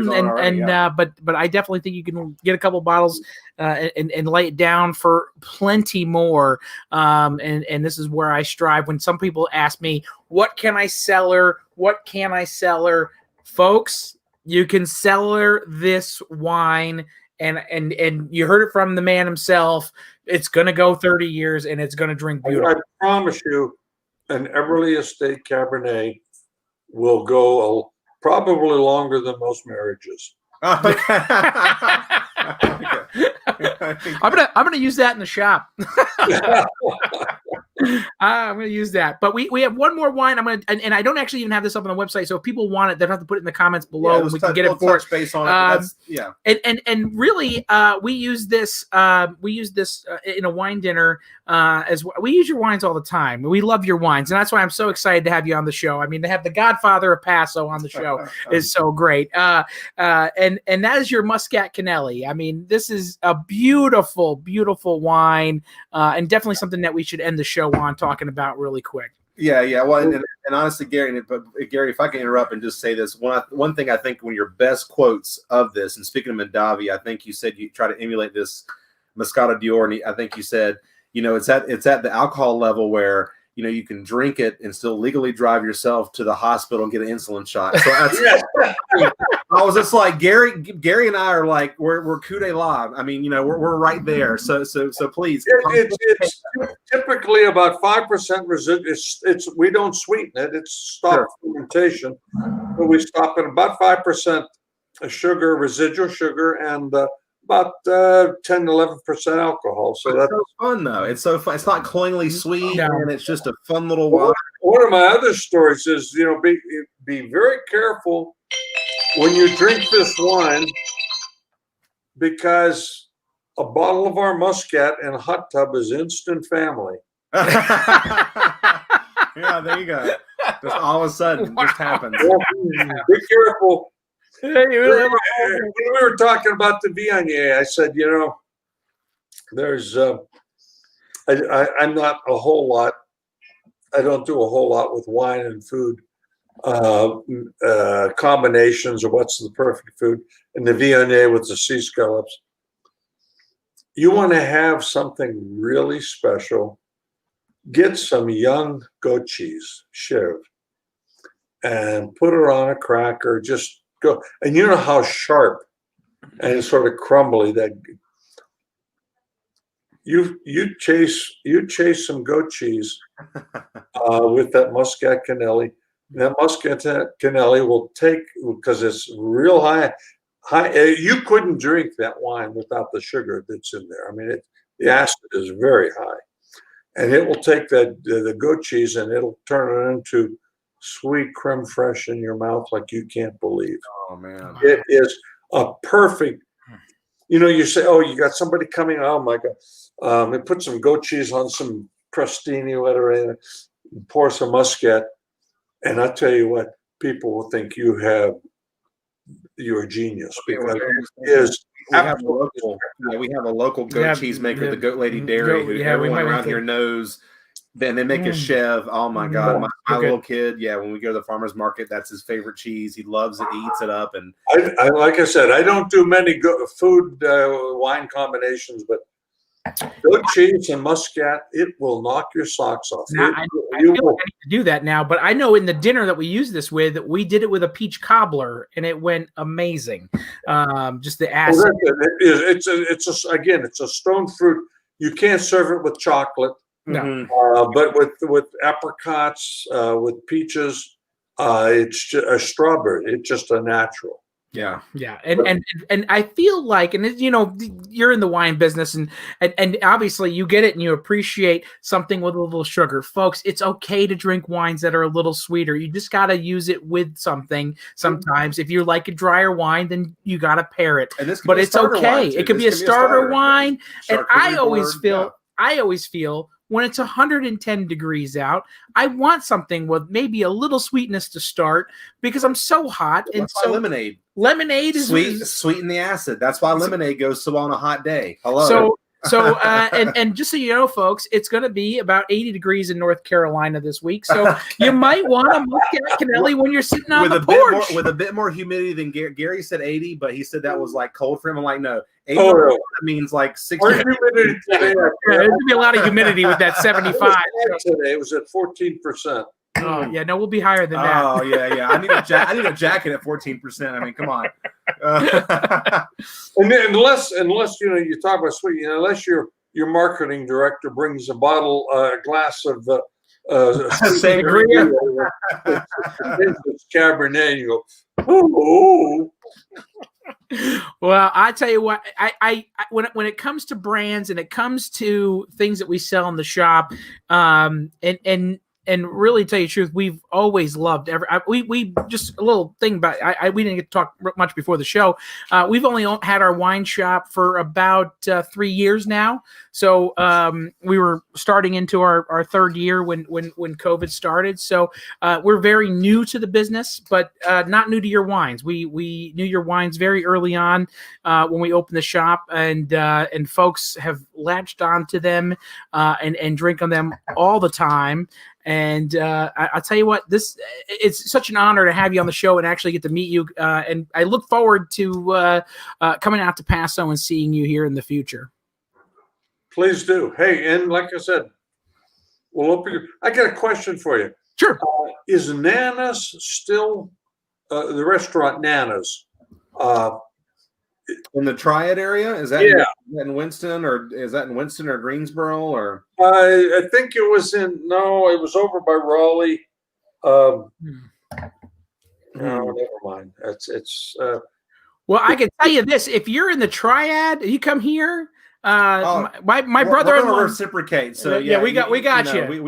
but I definitely think you can get a couple bottles and lay it down for plenty more. And this is where I strive. When some people ask me, "What can I cellar? What can I cellar?" Folks, you can cellar this wine. And you heard it from the man himself. It's going to go 30 years, and it's going to drink beautiful. I promise you, an Eberle Estate Cabernet will go probably longer than most marriages. Okay. I'm gonna use that in the shop. I'm going to use that. But we have one more wine. And I don't actually even have this up on the website. So if people want it, they don't have to put it in the comments below. We can get it for space on it. And really, we use this in a wine dinner as well. We use your wines all the time. We love your wines, and that's why I'm so excited to have you on the show. I mean, to have the Godfather of Paso on the show is so great. And that is your Muscat Canelli. I mean, this is a beautiful, beautiful wine, and definitely something that we should end the show on talking about really quick. Yeah. Well, and honestly, Gary, if I can interrupt and just say this, one thing I think one of your best quotes of this, and speaking of Mondavi, I think you said you try to emulate this Moscato Dior, and I think you said, it's at the alcohol level where you can drink it and still legally drive yourself to the hospital and get an insulin shot. So I was just like, Gary and I are like, we're coup de la. I mean, we're right there. So please. It's typically about 5% residual. We don't sweeten it. It's stopped fermentation. But we stop at about 5% sugar, residual sugar, and about 10-11% alcohol. So that's so fun, though. It's so fun. It's not cloyingly sweet, and it's just a fun little wine. One of my other stories is, be very careful when you drink this wine, because a bottle of our Muscat in a hot tub is instant family. Yeah, there you go. Just all of a sudden, just happens. Well, be careful. When we were talking about the Viognier, I said, there's I'm not a whole lot. I don't do a whole lot with wine and food combinations or what's the perfect food. And the Viognier with the sea scallops. You want to have something really special. Get some young goat cheese, Chev, and put her on a cracker. Just go, and you know how sharp and sort of crumbly that. You chase some goat cheese with that Muscat Canelli. That Muscat Canelli will take, because it's real high. You couldn't drink that wine without the sugar that's in there. I mean, the acid is very high, and it will take the goat cheese and it'll turn it into sweet creme fraiche in your mouth like you can't believe. Oh man, it is a perfect. You say, oh, you got somebody coming. Oh my God, and put some goat cheese on some crostini, whatever, and pour some Muscat, and I tell you what, people will think you're a genius, because it is. We have a local goat cheese maker, the Goat Lady Dairy, who everyone around here knows. Then they make a Chev. Oh my God, my little kid. Yeah, when we go to the farmer's market, that's his favorite cheese. He loves it. He eats it up. And I like I said, I don't do many food wine combinations, but goat cheese and Muscat, it will knock your socks off. Now, I feel like I need to do that now, but I know in the dinner that we used this with, we did it with a peach cobbler, and it went amazing. Just the acid. It's a stone fruit. You can't serve it with chocolate. No, but with apricots, with peaches, it's just a strawberry. It's just a natural. Yeah, and I feel like, and you're in the wine business, and obviously you get it, and you appreciate something with a little sugar, folks. It's okay to drink wines that are a little sweeter. You just got to use it with something. Sometimes, if you like a drier wine, then you got to pair it. But it's okay. It could be a starter wine, and I always feel. When it's 110 degrees out, I want something with maybe a little sweetness to start, because I'm so hot. And so lemonade. Lemonade is sweeten the acid. That's why lemonade goes so well on a hot day. Hello. And just so you know, folks, it's going to be about 80 degrees in North Carolina this week. So you might want a Muscat Canelli when you're sitting on the porch. With a bit more humidity than Gary said 80, but he said that was like cold for him. I'm like, no. 80 means like 60. There's going to be a lot of humidity with that 75. Today it was at 14%. Oh yeah, no, we'll be higher than that. Oh yeah. I need a jacket at 14%. I mean, come on. And then unless you talk about sweet, unless your marketing director brings a glass of sangria, Cabernet, and you go, ooh. Well, I tell you what, I when it comes to brands and it comes to things that we sell in the shop, and really tell you the truth, we've always loved we just a little thing about we didn't get to talk much before the show. We've only had our wine shop for about 3 years now. So we were starting into our third year when COVID started. So we're very new to the business, but not new to your wines. We knew your wines very early on when we opened the shop, and folks have latched onto them and drink on them all the time. And I'll tell you what, it's such an honor to have you on the show and actually get to meet you. And I look forward to coming out to Paso and seeing you here in the future. Please do. Hey, and like I said, we'll open. I got a question for you. Sure. Is Nana's still the restaurant Nana's? In the Triad area? Is that in Winston, or is that in Winston or Greensboro, or? I think it was it was over by Raleigh. No, never mind. It's. Well, I can tell you this: if you're in the Triad, you come here. My brother-in-law will reciprocate. So we got you. We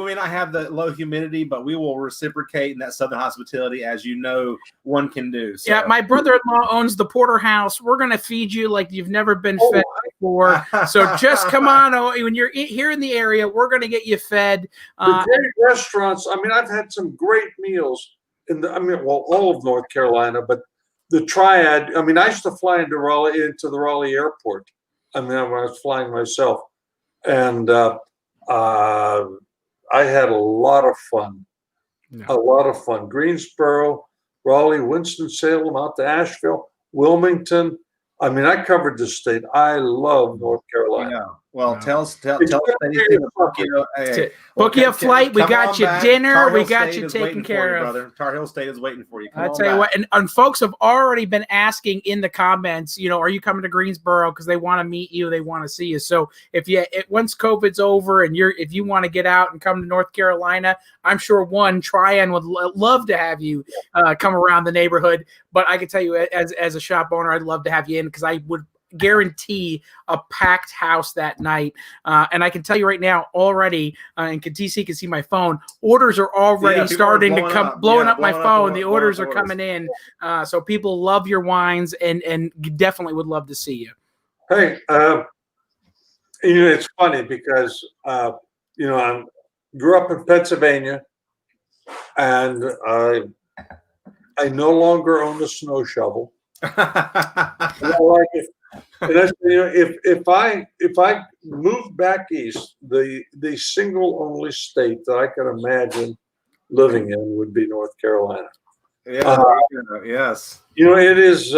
may not have the low humidity, but we will reciprocate in that Southern hospitality, as you know, one can do. So. Yeah, my brother-in-law owns the Porterhouse. We're gonna feed you like you've never been fed before. So just come on when you're here in the area. We're gonna get you fed. The great restaurants. I mean, I've had some great meals all of North Carolina, but the Triad. I mean, I used to fly into the Raleigh airport. I mean, when I was flying myself, and I had a lot of fun. A lot of fun. Greensboro, Raleigh, Winston-Salem, out to Asheville, Wilmington. I mean, I covered the state. I love North Carolina. Yeah. Well, tell us book you a flight. We got you dinner. We got you taken taken care of. Brother. Tar Heel State is waiting for you. I'll tell you what, and folks have already been asking in the comments, are you coming to Greensboro? Because they want to meet you, they want to see you. So once COVID's over and if you want to get out and come to North Carolina, I'm sure Trian would love to have you come around the neighborhood. But I can tell you, as a shop owner, I'd love to have you in because I would guarantee a packed house that night. And I can tell you right now already, and TC can see my phone, orders are already starting to come, blowing up my phone. The orders are coming in. So people love your wines and definitely would love to see you. Hey, it's funny because, I grew up in Pennsylvania and I no longer own a snow shovel. I don't like it. And if I moved back east, the single only state that I could imagine living in would be North Carolina. Yeah. Yes. It is.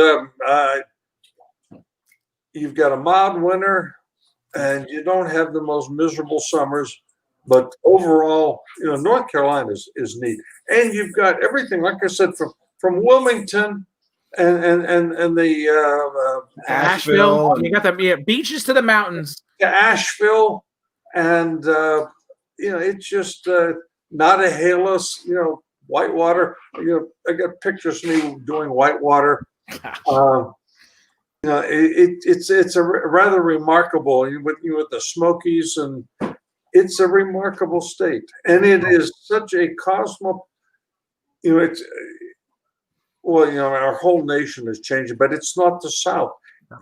You've got a mild winter, and you don't have the most miserable summers. But overall, North Carolina is neat, and you've got everything. Like I said, from Wilmington. And the Asheville. You got the beaches to the mountains. Asheville, and it's just Nottahalis. Whitewater. I got pictures of me doing Whitewater. It's a rather remarkable with the Smokies, and it's a remarkable state, and it is such a our whole nation is changing, but it's not the South.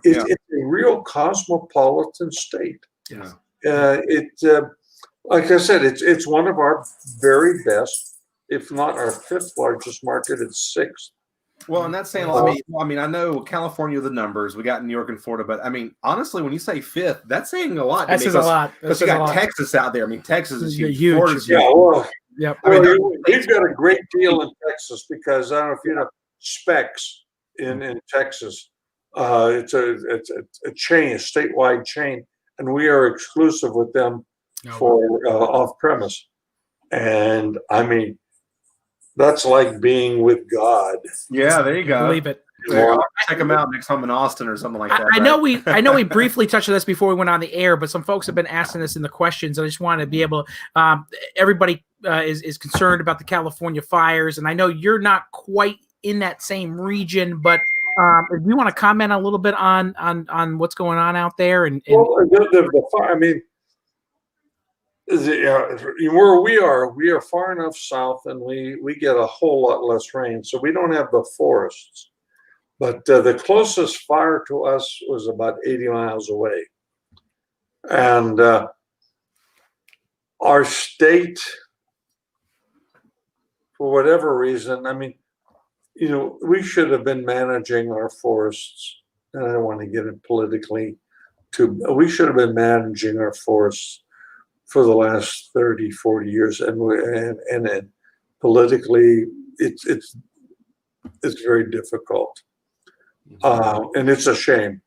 It's a real cosmopolitan state. Yeah. Like I said, it's one of our very best, if not our fifth largest market. It's sixth. Well, and that's saying, I know California, the numbers, we got New York and Florida, but I mean, honestly, when you say fifth, that's saying a lot. That says a lot. Because you got Texas out there. I mean, Texas is huge. Huge. Yeah, well, yep. We've got a great deal in Texas because I don't know if you know Specs in Texas. It's a chain, a statewide chain, and we are exclusive with them for off premise. And I mean, that's like being with God. Yeah, there you go. Believe it. Check them out next time in Austin or something like that. I know we briefly touched on this before we went on the air, but some folks have been asking this in the questions. I just want to be able to. Everybody is concerned about the California fires, and I know you're not quite in that same region, but if you want to comment a little bit on what's going on out there, and the fire. I mean, where we are far enough south, and we get a whole lot less rain, so we don't have the forests. But the closest fire to us was about 80 miles away, and our state, for whatever reason, I mean, we should have been managing our forests, and I don't want to get it politically we should have been managing our forests for the last 30, 40 years, and then politically, it's very difficult, and it's a shame.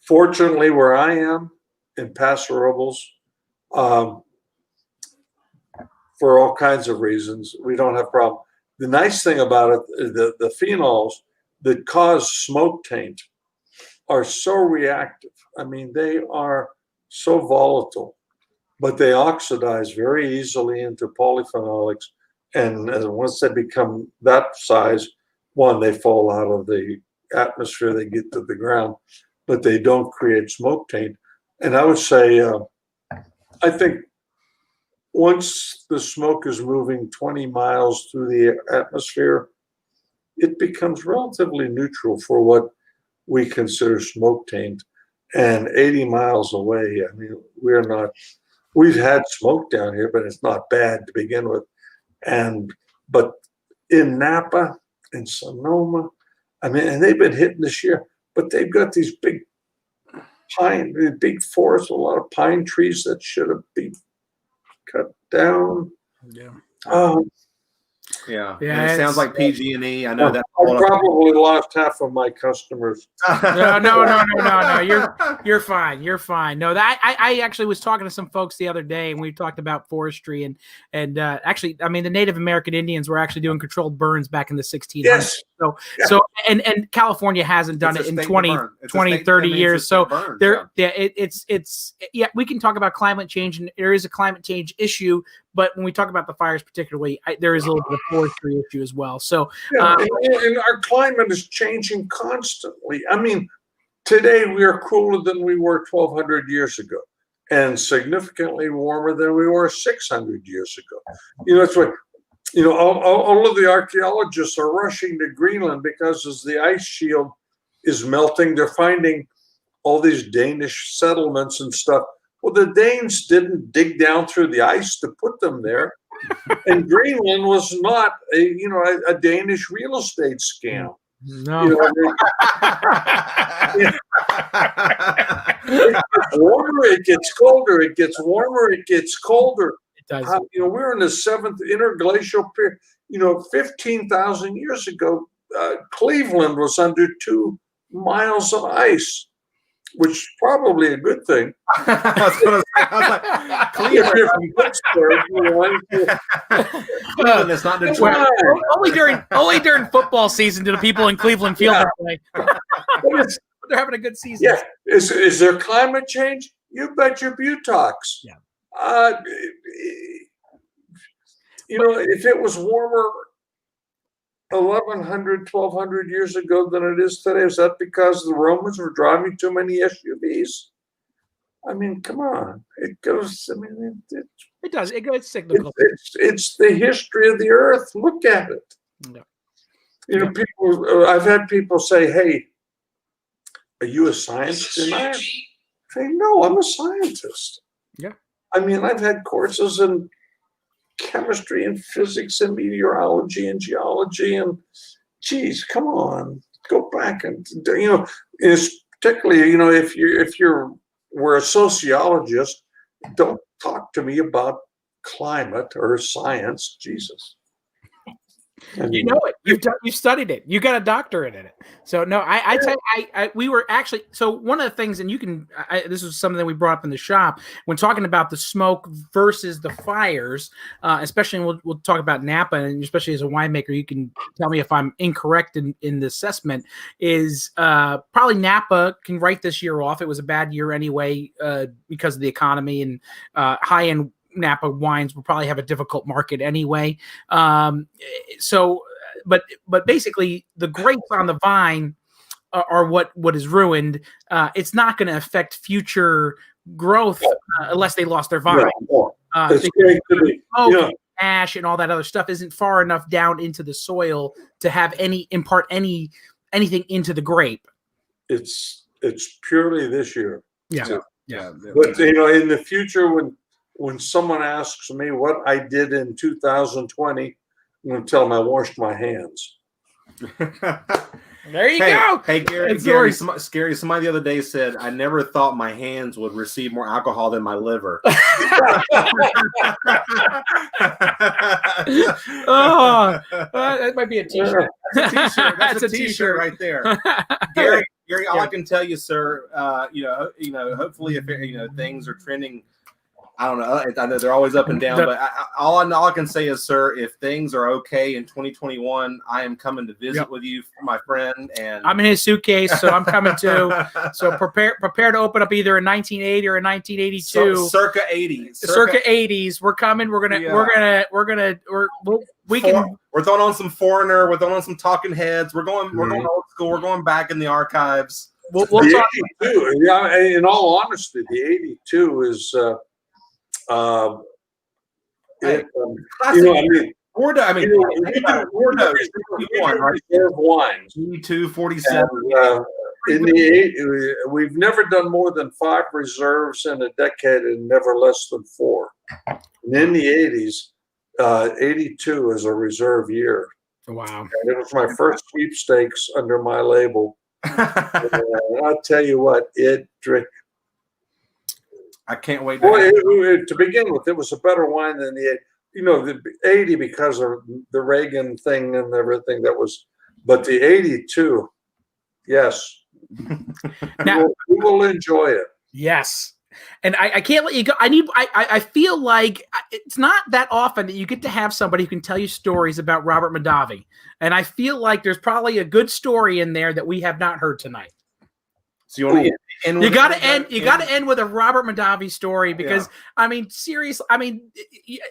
Fortunately, where I am in Paso Robles, for all kinds of reasons, we don't have problem. The nice thing about it, the phenols that cause smoke taint are so reactive. I mean, they are so volatile, but they oxidize very easily into polyphenolics. And once they become that size, one, they fall out of the atmosphere, they get to the ground, but they don't create smoke taint. And I would say, I think once the smoke is moving 20 miles through the atmosphere, it becomes relatively neutral for what we consider smoke taint. And 80 miles away, I mean, we've had smoke down here, but it's not bad to begin with. But in Napa and Sonoma, I mean, and they've been hitting this year, but they've got these big forests, a lot of pine trees that should have been cut down. Yeah. Yeah. And it sounds like PG&E. I know that. I probably lost half of my customers. No. You're fine. You're fine. No, that I actually was talking to some folks the other day, and we talked about forestry and actually, I mean, the Native American Indians were actually doing controlled burns back in the 1600s. Yes. So and California hasn't done it in 20, 30 years. So we can talk about climate change, and there is a climate change issue, but when we talk about the fires particularly, there is a little bit of forestry issue as well. So and our climate is changing constantly. I mean, today we are cooler than we were 1,200 years ago, and significantly warmer than we were 600 years ago. You know, it's what, you know, all of the archaeologists are rushing to Greenland because as the ice shield is melting, they're finding all these Danish settlements and stuff. Well, the Danes didn't dig down through the ice to put them there. And Greenland was not a Danish real estate scam. No. You know, it gets warmer, it gets colder, it gets warmer, it gets colder. It does. We're in the 7th interglacial period. 15,000 years ago, Cleveland was under 2 miles of ice, which is probably a good thing. I was like, Cleveland is not Detroit. Only during football season do the people in Cleveland feel that way. They're having a good season. Yeah. Is there climate change? You bet your buttocks. Yeah. If it was warmer 1,100, 1,200 years ago than it is today, is that because the Romans were driving too many SUVs? I mean, come on. It goes, I mean, it does. It goes cyclical. It's the history of the earth. Look at it. Yeah. People, I've had people say, hey, are you a scientist? And I say, no, I'm a scientist. Yeah. I mean, I've had courses in chemistry and physics and meteorology and geology, and geez, come on, go back and it's particularly if we're a sociologist, don't talk to me about climate or science. Jesus. You know it. You've studied it. You got a doctorate in it. So no, we were actually. So one of the things, and this was something that we brought up in the shop when talking about the smoke versus the fires, especially we'll talk about Napa, and especially as a winemaker, you can tell me if I'm incorrect in the assessment. Is probably Napa can write this year off. It was a bad year anyway because of the economy and high end Napa wines will probably have a difficult market anyway. But basically the grapes on the vine are what is ruined. It's not going to affect future growth unless they lost their vine. Ash and all that other stuff isn't far enough down into the soil to have impart anything into the grape. It's purely this year. Yeah. But in the future when someone asks me what I did in 2020, I'm going to tell them I washed my hands. There you go. Hey, Gary, It's Gary, yours. Scary. Somebody the other day said, I never thought my hands would receive more alcohol than my liver. Oh, that might be a t-shirt. That's a t-shirt. That's It's a t-shirt right there. Gary, all I can tell you, sir, hopefully if things are trending, I don't know. I know they're always up and down, but all I can say is, sir, if things are okay in 2021, I am coming to visit with you, my friend. And I'm in his suitcase, so I'm coming too. So prepare to open up either a 1980 or a 1982, circa 80s, circa 80s. We're coming. We're throwing on some Foreigner. We're throwing on some Talking Heads. We're going old school. We're going back in the archives. We'll the talk. 82, yeah. In all honesty, the 82 is. Classic. Reserve wines. 47. In the we've never done more than 5 reserves in a decade, and never less than 4. And in the 80s, 82 is a reserve year. Wow! And it was my first sweepstakes under my label. And I'll tell you what, I can't wait. To begin with, it was a better wine than the 80 because of the Reagan thing and everything that was, but the 82, yes. Now we will enjoy it. Yes. And I can't let you go. I feel like it's not that often that you get to have somebody who can tell you stories about Robert Mondavi. And I feel like there's probably a good story in there that we have not heard tonight. So you want to end? You got to end with a Robert Mondavi story because I mean, seriously, I mean,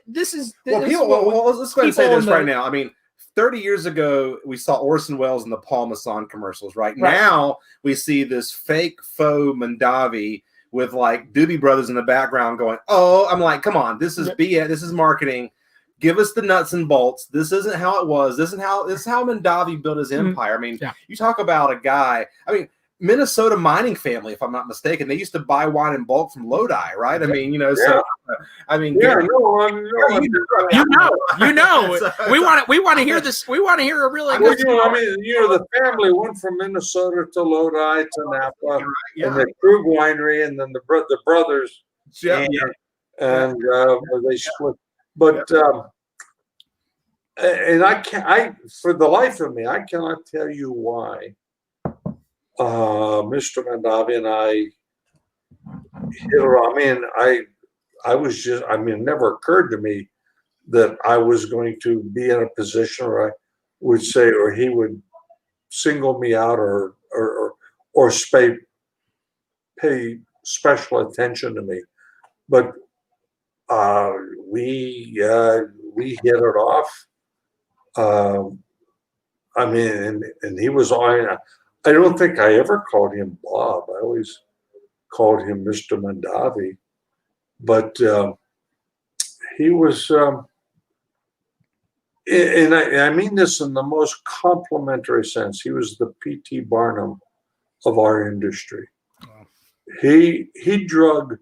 this is. Let's go ahead and say this right now. I mean, 30 years ago, we saw Orson Welles in the Paul Masson commercials. Right now, we see this fake faux Mondavi with like Doobie Brothers in the background going, "Oh," I'm like, "Come on, this is BS. This is marketing. Give us the nuts and bolts. This isn't how it was. This is how Mondavi built his empire." I mean, you talk about a guy. I mean, Minnesota mining family, if I'm not mistaken, they used to buy wine in bulk from Lodi, right? I mean, so I mean, we want to hear this. We want to hear a really good story. I mean, the family went from Minnesota to Lodi to Napa, and the Krug winery, and then the brothers, and they split. But and I for the life of me, I cannot tell you why. Mr. Mondavi and I it never occurred to me that I was going to be in a position where I would say, or he would single me out or pay special attention to me. But we hit it off. And he was on. I don't think I ever called him Bob. I always called him Mr. Mondavi. But he was, and I mean this in the most complimentary sense, he was the P.T. Barnum of our industry. Wow. He drug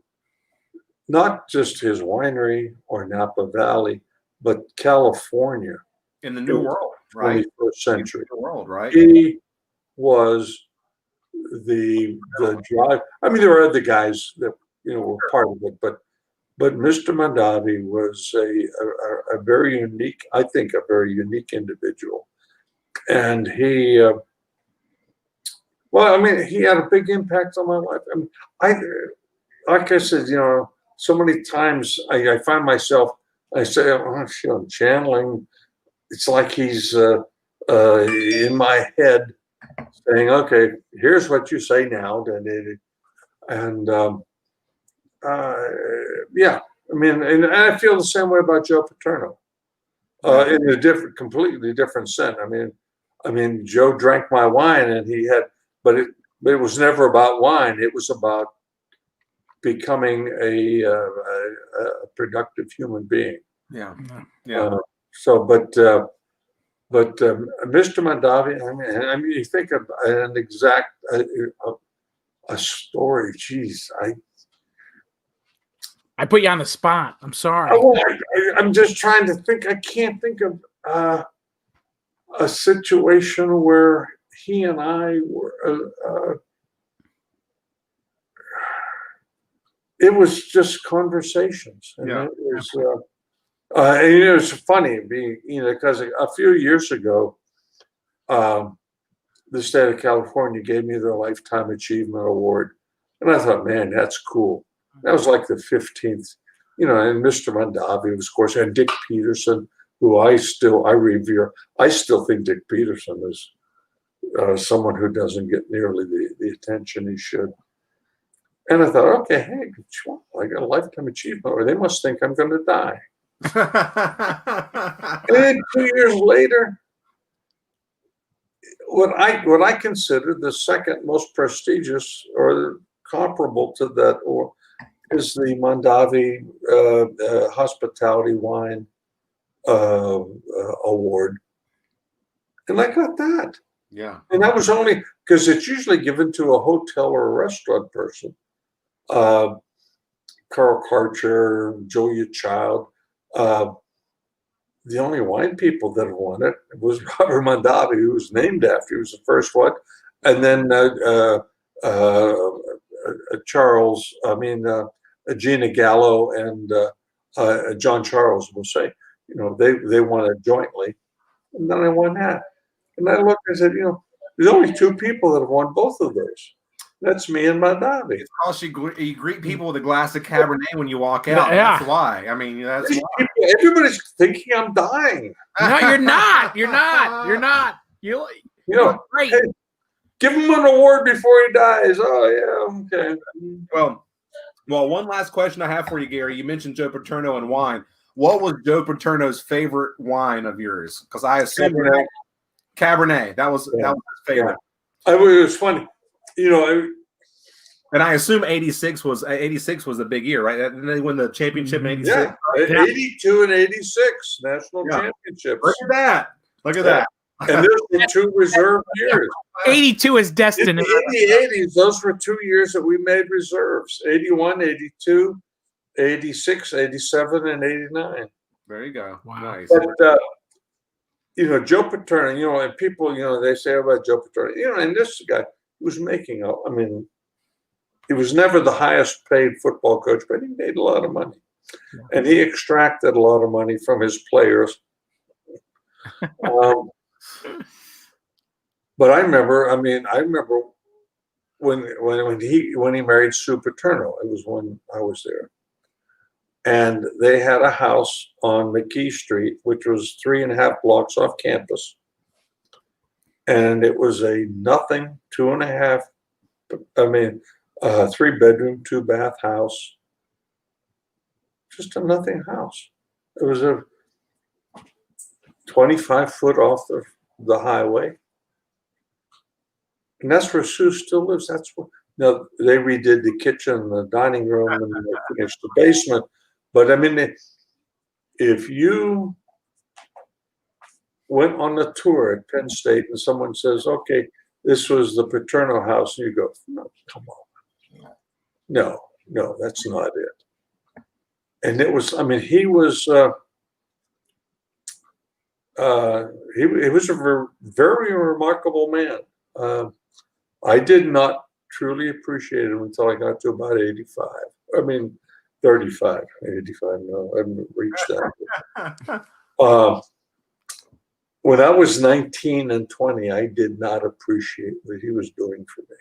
not just his winery or Napa Valley, but California. In the New World, right? 21st century. New World, right? He was the drive. I mean, there were other guys that were part of it, but Mr. Mondavi was a very unique, I think, a very unique individual, and he had a big impact on my life. I mean, like I said, so many times I find myself, I say, I'm channeling. It's like he's in my head, saying, "Okay, here's what you say now," and I mean, and I feel the same way about Joe Paterno, in a completely different sense. I mean, Joe drank my wine, and but it was never about wine. It was about becoming a productive human being. Yeah. But Mr. Mondavi, I mean, you think of an exact a story. Geez, I put you on the spot. I'm sorry. I'm just trying to think. I can't think of a situation where he and I were. It was just conversations, and Yeah. it was. And it was funny, because a few years ago, the state of California gave me the Lifetime Achievement Award, and I thought, man, that's cool. That was like the 15th, and Mr. Mondavi, of course, and Dick Peterson, who I revere. I still think Dick Peterson is someone who doesn't get nearly the attention he should. And I thought, okay, hey, I got a Lifetime Achievement, or they must think I'm going to die. And then 2 years later, what I consider the second most prestigious or comparable to that is the Mondavi Hospitality Wine Award. And I got that. Yeah. And that was only because it's usually given to a hotel or a restaurant person. Carl Karcher, Julia Child. The only wine people that have won it was Robert Mondavi, who was named after. He was the first one. And then Gina Gallo and John Charles will say, they won it jointly. And then I won that. And I looked and said, there's only two people that have won both of those. That's me and Mondavi. It's also you greet people with a glass of Cabernet when you walk out. Yeah. That's why. I mean, that's why. Everybody's thinking I'm dying. No, you're not. You're not. You're not. You're great. Hey, give him an award before he dies. Oh, yeah, okay. Well, one last question I have for you, Gary. You mentioned Joe Paterno and wine. What was Joe Paterno's favorite wine of yours? Because I assume Cabernet. That was his favorite. Yeah. It was funny. And I assume 86 was a big year, right? And they win the championship in 86. Yeah, 82 and 86 national championships. Look at that. And those were two reserve years. 82 is destiny. In the 80s, those were 2 years that we made reserves. 81, 82, 86, 87, and 89. There you go. Wow. Nice. But, Joe Paterno, and people, they say about Joe Paterno, and this guy was making, he was never the highest paid football coach, but he made a lot of money. Yeah. And he extracted a lot of money from his players. But I remember when he married Sue Paterno. It was when I was there. And they had a house on McKee Street, which was 3.5 blocks off campus. And it was a nothing, 3-bedroom, 2-bath house. Just a nothing house. It was a 25 foot off the highway. And that's where Sue still lives. Now they redid the kitchen, the dining room, and they finished the basement. But if you went on a tour at Penn State and someone says, okay, this was the Paterno house, and you go, no, come on. No, that's not it. And it was, he was a very remarkable man. I did not truly appreciate him until I got to about 85. 35, 85, no, I haven't reached that. When I was 19 and 20, I did not appreciate what he was doing for me.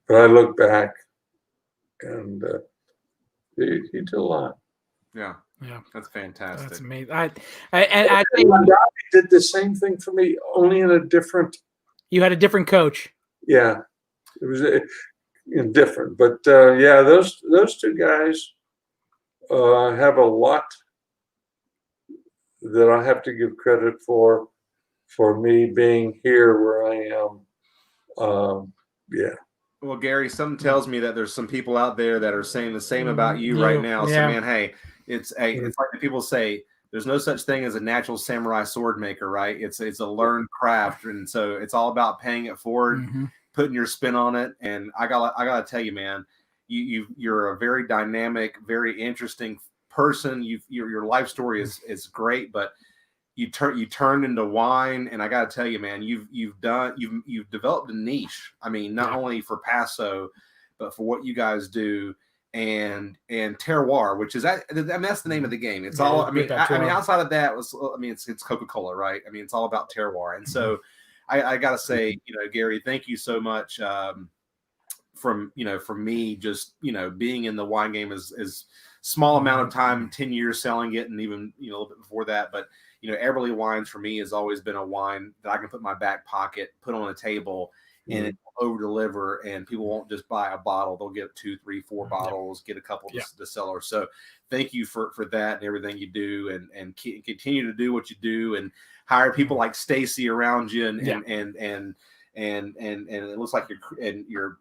But I look back, and he did a lot. Yeah, that's fantastic. That's amazing. I think he did the same thing for me, only in a different. You had a different coach. Yeah, it was different, but those two guys have a lot that I have to give credit for me being here where I am. Well, Gary, something tells me that there's some people out there that are saying the same about you right now. Yeah. So, man, hey, it's like the people say, there's no such thing as a natural samurai sword maker, right? It's a learned craft, and so it's all about paying it forward, putting your spin on it. And I gotta tell you, man, you're a very dynamic, very interesting person. Your life story is great, but you turned into wine, and I got to tell you, man, you've developed a niche. I mean, not only for Paso, but for what you guys do, and terroir, which is that's the name of the game. It's all. I mean, outside of that it's Coca-Cola, right? I mean, it's all about terroir, and so I got to say, Gary, thank you so much. From me, just being in the wine game is small amount of time, 10 years selling it, and even a little bit before that, but Eberle Wines for me has always been a wine that I can put in my back pocket, put on a table, and it will over deliver, and people won't just buy a bottle. They'll get 2, 3, 4 bottles, get a couple to sell. So thank you for that and everything you do, and continue to do what you do, and hire people like Stacy around you, and it looks like your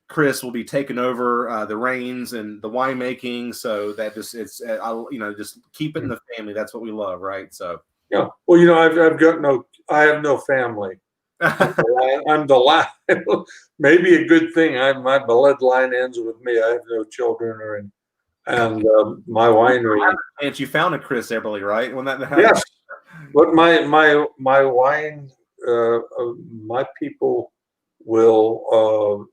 Chris will be taking over the reins and the winemaking, so that just just keep it in the family. That's what we love, right? So yeah. Well, I have no family. I'm the last. Maybe a good thing. My bloodline ends with me. I have no children, and my winery. And you found a Chris Eberle, right? When that happened. Yes, but my wine, my people will.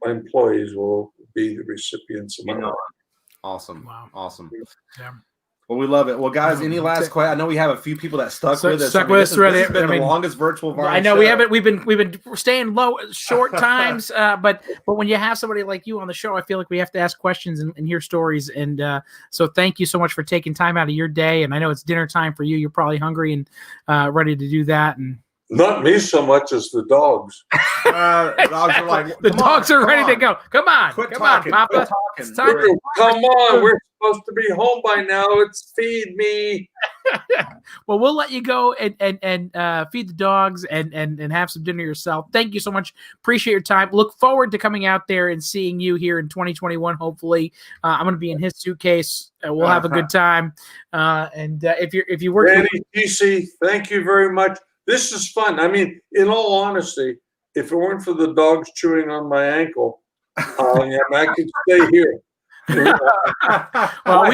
My employees will be the recipients of my wine. Awesome. Wow. Awesome. Yeah. Well, we love it. Well, guys, any last question? I know we have a few people that stuck with us. This has been the longest virtual Vine I know show. we've been staying short times, but when you have somebody like you on the show, I feel like we have to ask questions and hear stories. And so thank you so much for taking time out of your day. And I know it's dinner time for you. You're probably hungry and ready to do that. And not me so much as the dogs. The dogs are like, the dogs are ready to go. Come on, quit come talking, on, Papa. Quit Come on, we're supposed to be home by now. It's feed me. Well, we'll let you go and feed the dogs and have some dinner yourself. Thank you so much. Appreciate your time. Look forward to coming out there and seeing you here in 2021. Hopefully, I'm going to be in his suitcase. We'll have a good time. And if you work, Danny, TC, thank you very much. This is fun. I mean, in all honesty, if it weren't for the dogs chewing on my ankle, I could stay here. Well,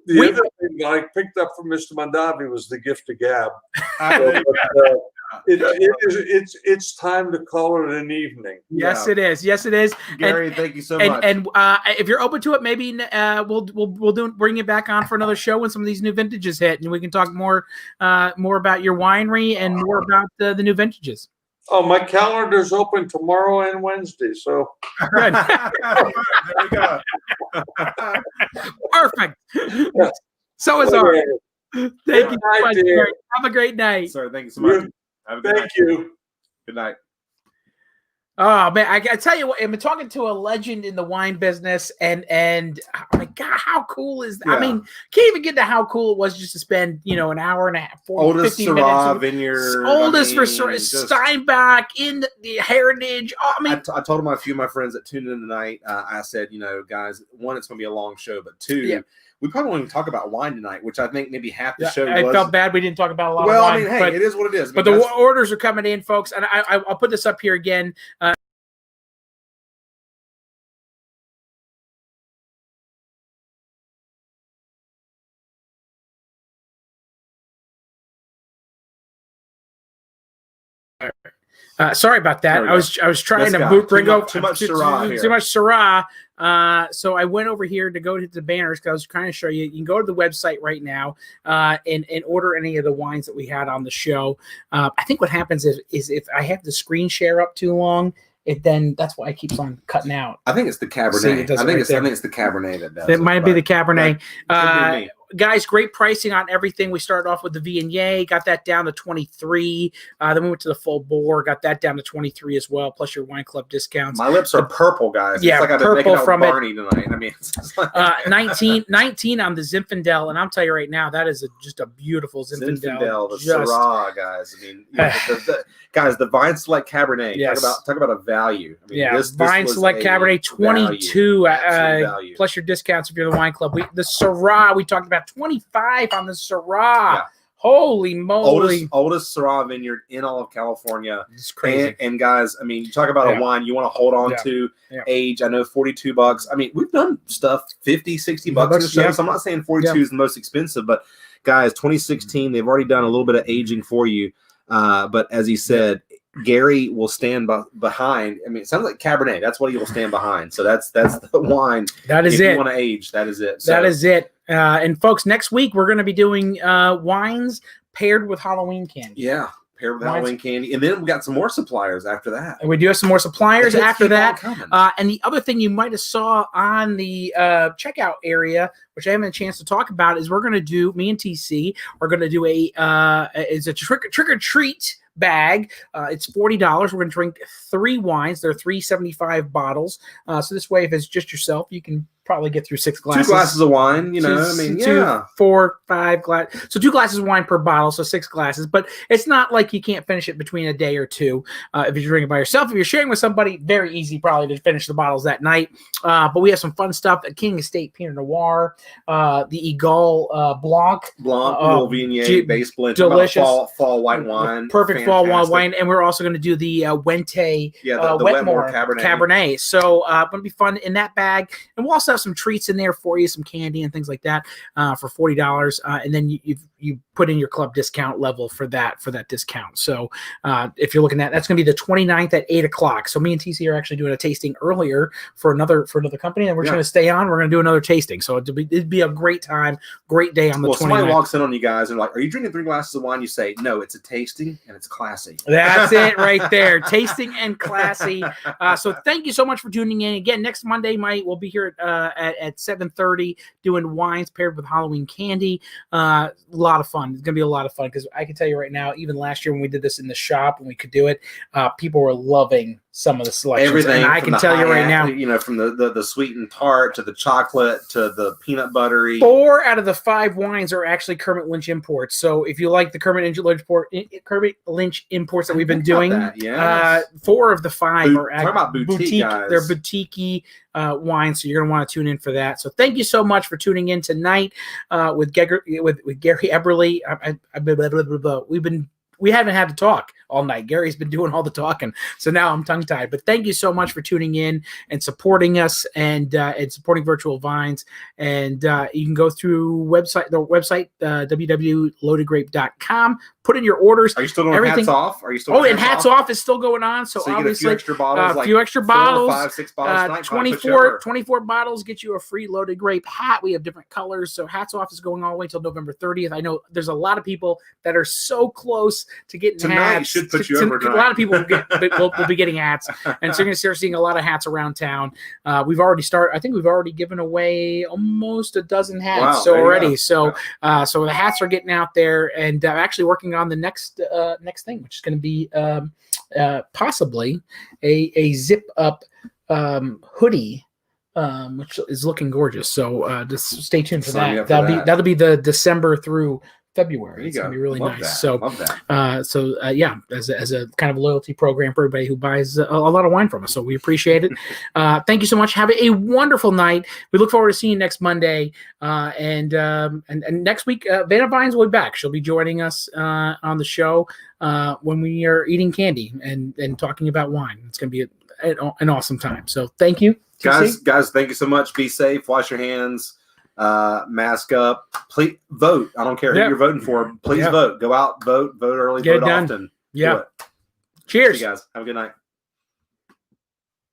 the other thing that I picked up from Mr. Mondavi was the gift of gab. It's time to call it an evening. Yes, it is. Yes, it is. Gary, thank you so much. And if you're open to it, maybe we'll bring you back on for another show when some of these new vintages hit, and we can talk more about your winery and more about the new vintages. Oh, my calendar's open tomorrow and Wednesday, so good. There we go. Perfect. So is ours. Thank you so much, Gary. Have a great night. Sir, thank you so much. Have a good night. you. Good night. Oh man, I tell you what, I've been talking to a legend in the wine business, and oh my God, how cool is that? Yeah. I mean, can't even get to how cool it was just to spend an hour and a half, 15 Syrah minutes. vineyard, Oldest for Steinbach in the heritage. Oh, I mean, I told a few of my friends that tuned in tonight. I said, guys, one, it's going to be a long show, but two, we probably won't even talk about wine tonight, which I think maybe half the show. I felt bad we didn't talk about a lot of wine. Well, I mean, hey, it is what it is. But the orders are coming in, folks, and I'll put this up here again. Sorry about that. I was trying to bring up too much Syrah. Too much Syrah. So I went over here to go to the banners because I was trying to show you. You can go to the website right now and order any of the wines that we had on the show. I think what happens is if I have the screen share up too long, then that's why it keeps on cutting out. I think it's the Cabernet. I think it's the Cabernet that does. It might be the Cabernet. Guys, great pricing on everything. We started off with the Viognier, got that down to 23. Then we went to the full bore, got that down to 23 as well, plus your wine club discounts. My lips are purple, guys. Yeah, it's like I've been making out with Barney tonight. I mean, it's like 19 on the Zinfandel, and I'm telling you right now, that is just a beautiful Zinfandel. The Syrah, guys. I mean, guys, the Vine Select Cabernet. Yes. Talk about a value. I mean, this Vine Select Cabernet 22 plus your discounts if you're the wine club. The Syrah, we talked about 25 on the Syrah. Yeah. Holy moly. Oldest Syrah vineyard in all of California. It's crazy. And guys, I mean, you talk about a wine you want to hold on to. Age, I know $42. I mean, we've done stuff $50, $60 or so. So I'm not saying 42 is the most expensive, but guys, 2016, they've already done a little bit of aging for you. But as he said, Gary will stand behind. I mean, it sounds like Cabernet. That's what he will stand behind. So that's the wine. That is if it. you want to age, that is it. So, that is it. And folks, next week we're going to be doing wines paired with Halloween candy. Yeah, paired with Halloween candy. And then we got some more suppliers after that. And we do have some more suppliers after that. Coming. And the other thing you might have saw on the checkout area, which I haven't had a chance to talk about, is we're going to do, me and TC are going to do it's a trick or treat bag. It's $40. We're going to drink 3 wines. They're $3.75 bottles. So this way, if it's just yourself, you can probably get through 6 glasses. 2 glasses of wine, I mean, 2, 4, 5 glasses. So 2 glasses of wine per bottle, so 6 glasses. But it's not like you can't finish it between a day or two. If you're drinking by yourself, if you're sharing with somebody, very easy probably to finish the bottles that night. But we have some fun stuff. The King Estate Pinot Noir, the Eagle Blanc, little Viognier base blend, delicious fall white wine, perfect fall wine, and we're also going to do the Wente the Wetmore Cabernet. So going to be fun in that bag, and we'll also have some treats in there for you, some candy and things like that for $40, and then you put in your club discount level for that discount. So if you're looking at, that's going to be the 29th at 8:00. So me and TC are actually doing a tasting earlier for another company, and we're going to stay on. We're going to do another tasting. So it'd be a great time, great day on the 29th. Somebody walks in on you guys and like, are you drinking 3 glasses of wine? You say, no, it's a tasting and it's classy. That's it right there. Tasting and classy. So thank you so much for tuning in. Again, next Monday, we'll be here at 7:30 doing wines paired with Halloween candy. A lot of fun. It's going to be a lot of fun because I can tell you right now, even last year when we did this in the shop, when we could do it, people were loving some of the selections. Everything. And I can tell you right now, from the sweet and tart to the chocolate to the peanut buttery. 4 out of the 5 wines are actually Kermit Lynch imports. So if you like the Kermit Lynch imports that we've been doing, 4 of the 5 are talk about boutique, guys. They're boutique wines, so you're going to want to tune in for that. So thank you so much for tuning in tonight with Gary Eberle. We haven't had to talk all night. Gary's been doing all the talking, so now I'm tongue-tied. But thank you so much for tuning in and supporting us and supporting Virtual Vines. And you can go through the website www.loadedgrape.com. Put in your orders. Are you still doing hats off? And hats off is still going on. So you obviously, get a few extra bottles, a few extra bottles, 4, 5, 6 bottles, 24 bottles get you a free Loaded Grape hat. We have different colors. So hats off is going all the way until November 30th. I know there's a lot of people that are so close to getting tonight hats. Should put you over tonight. A lot of people will be getting hats, and so you're going to start seeing a lot of hats around town. We've already given away almost a dozen hats already. So so the hats are getting out there, and I'm actually working on the next thing, which is going to be possibly a zip up hoodie. Which is looking gorgeous. So just stay tuned for that. That'll be the December through February. It's gonna be really nice. That. So, love that. As a kind of loyalty program for everybody who buys a lot of wine from us. So we appreciate it. Thank you so much. Have a wonderful night. We look forward to seeing you next Monday. And next week, Vanna Vines will be back. She'll be joining us on the show when we are eating candy and talking about wine. It's gonna be an awesome time. So thank you, guys. Thank you so much. Be safe. Wash your hands. Mask up. Please vote. I don't care who you're voting for. Please vote. Go out, vote early, vote often. Yeah. Do it. Cheers. See you guys. Have a good night.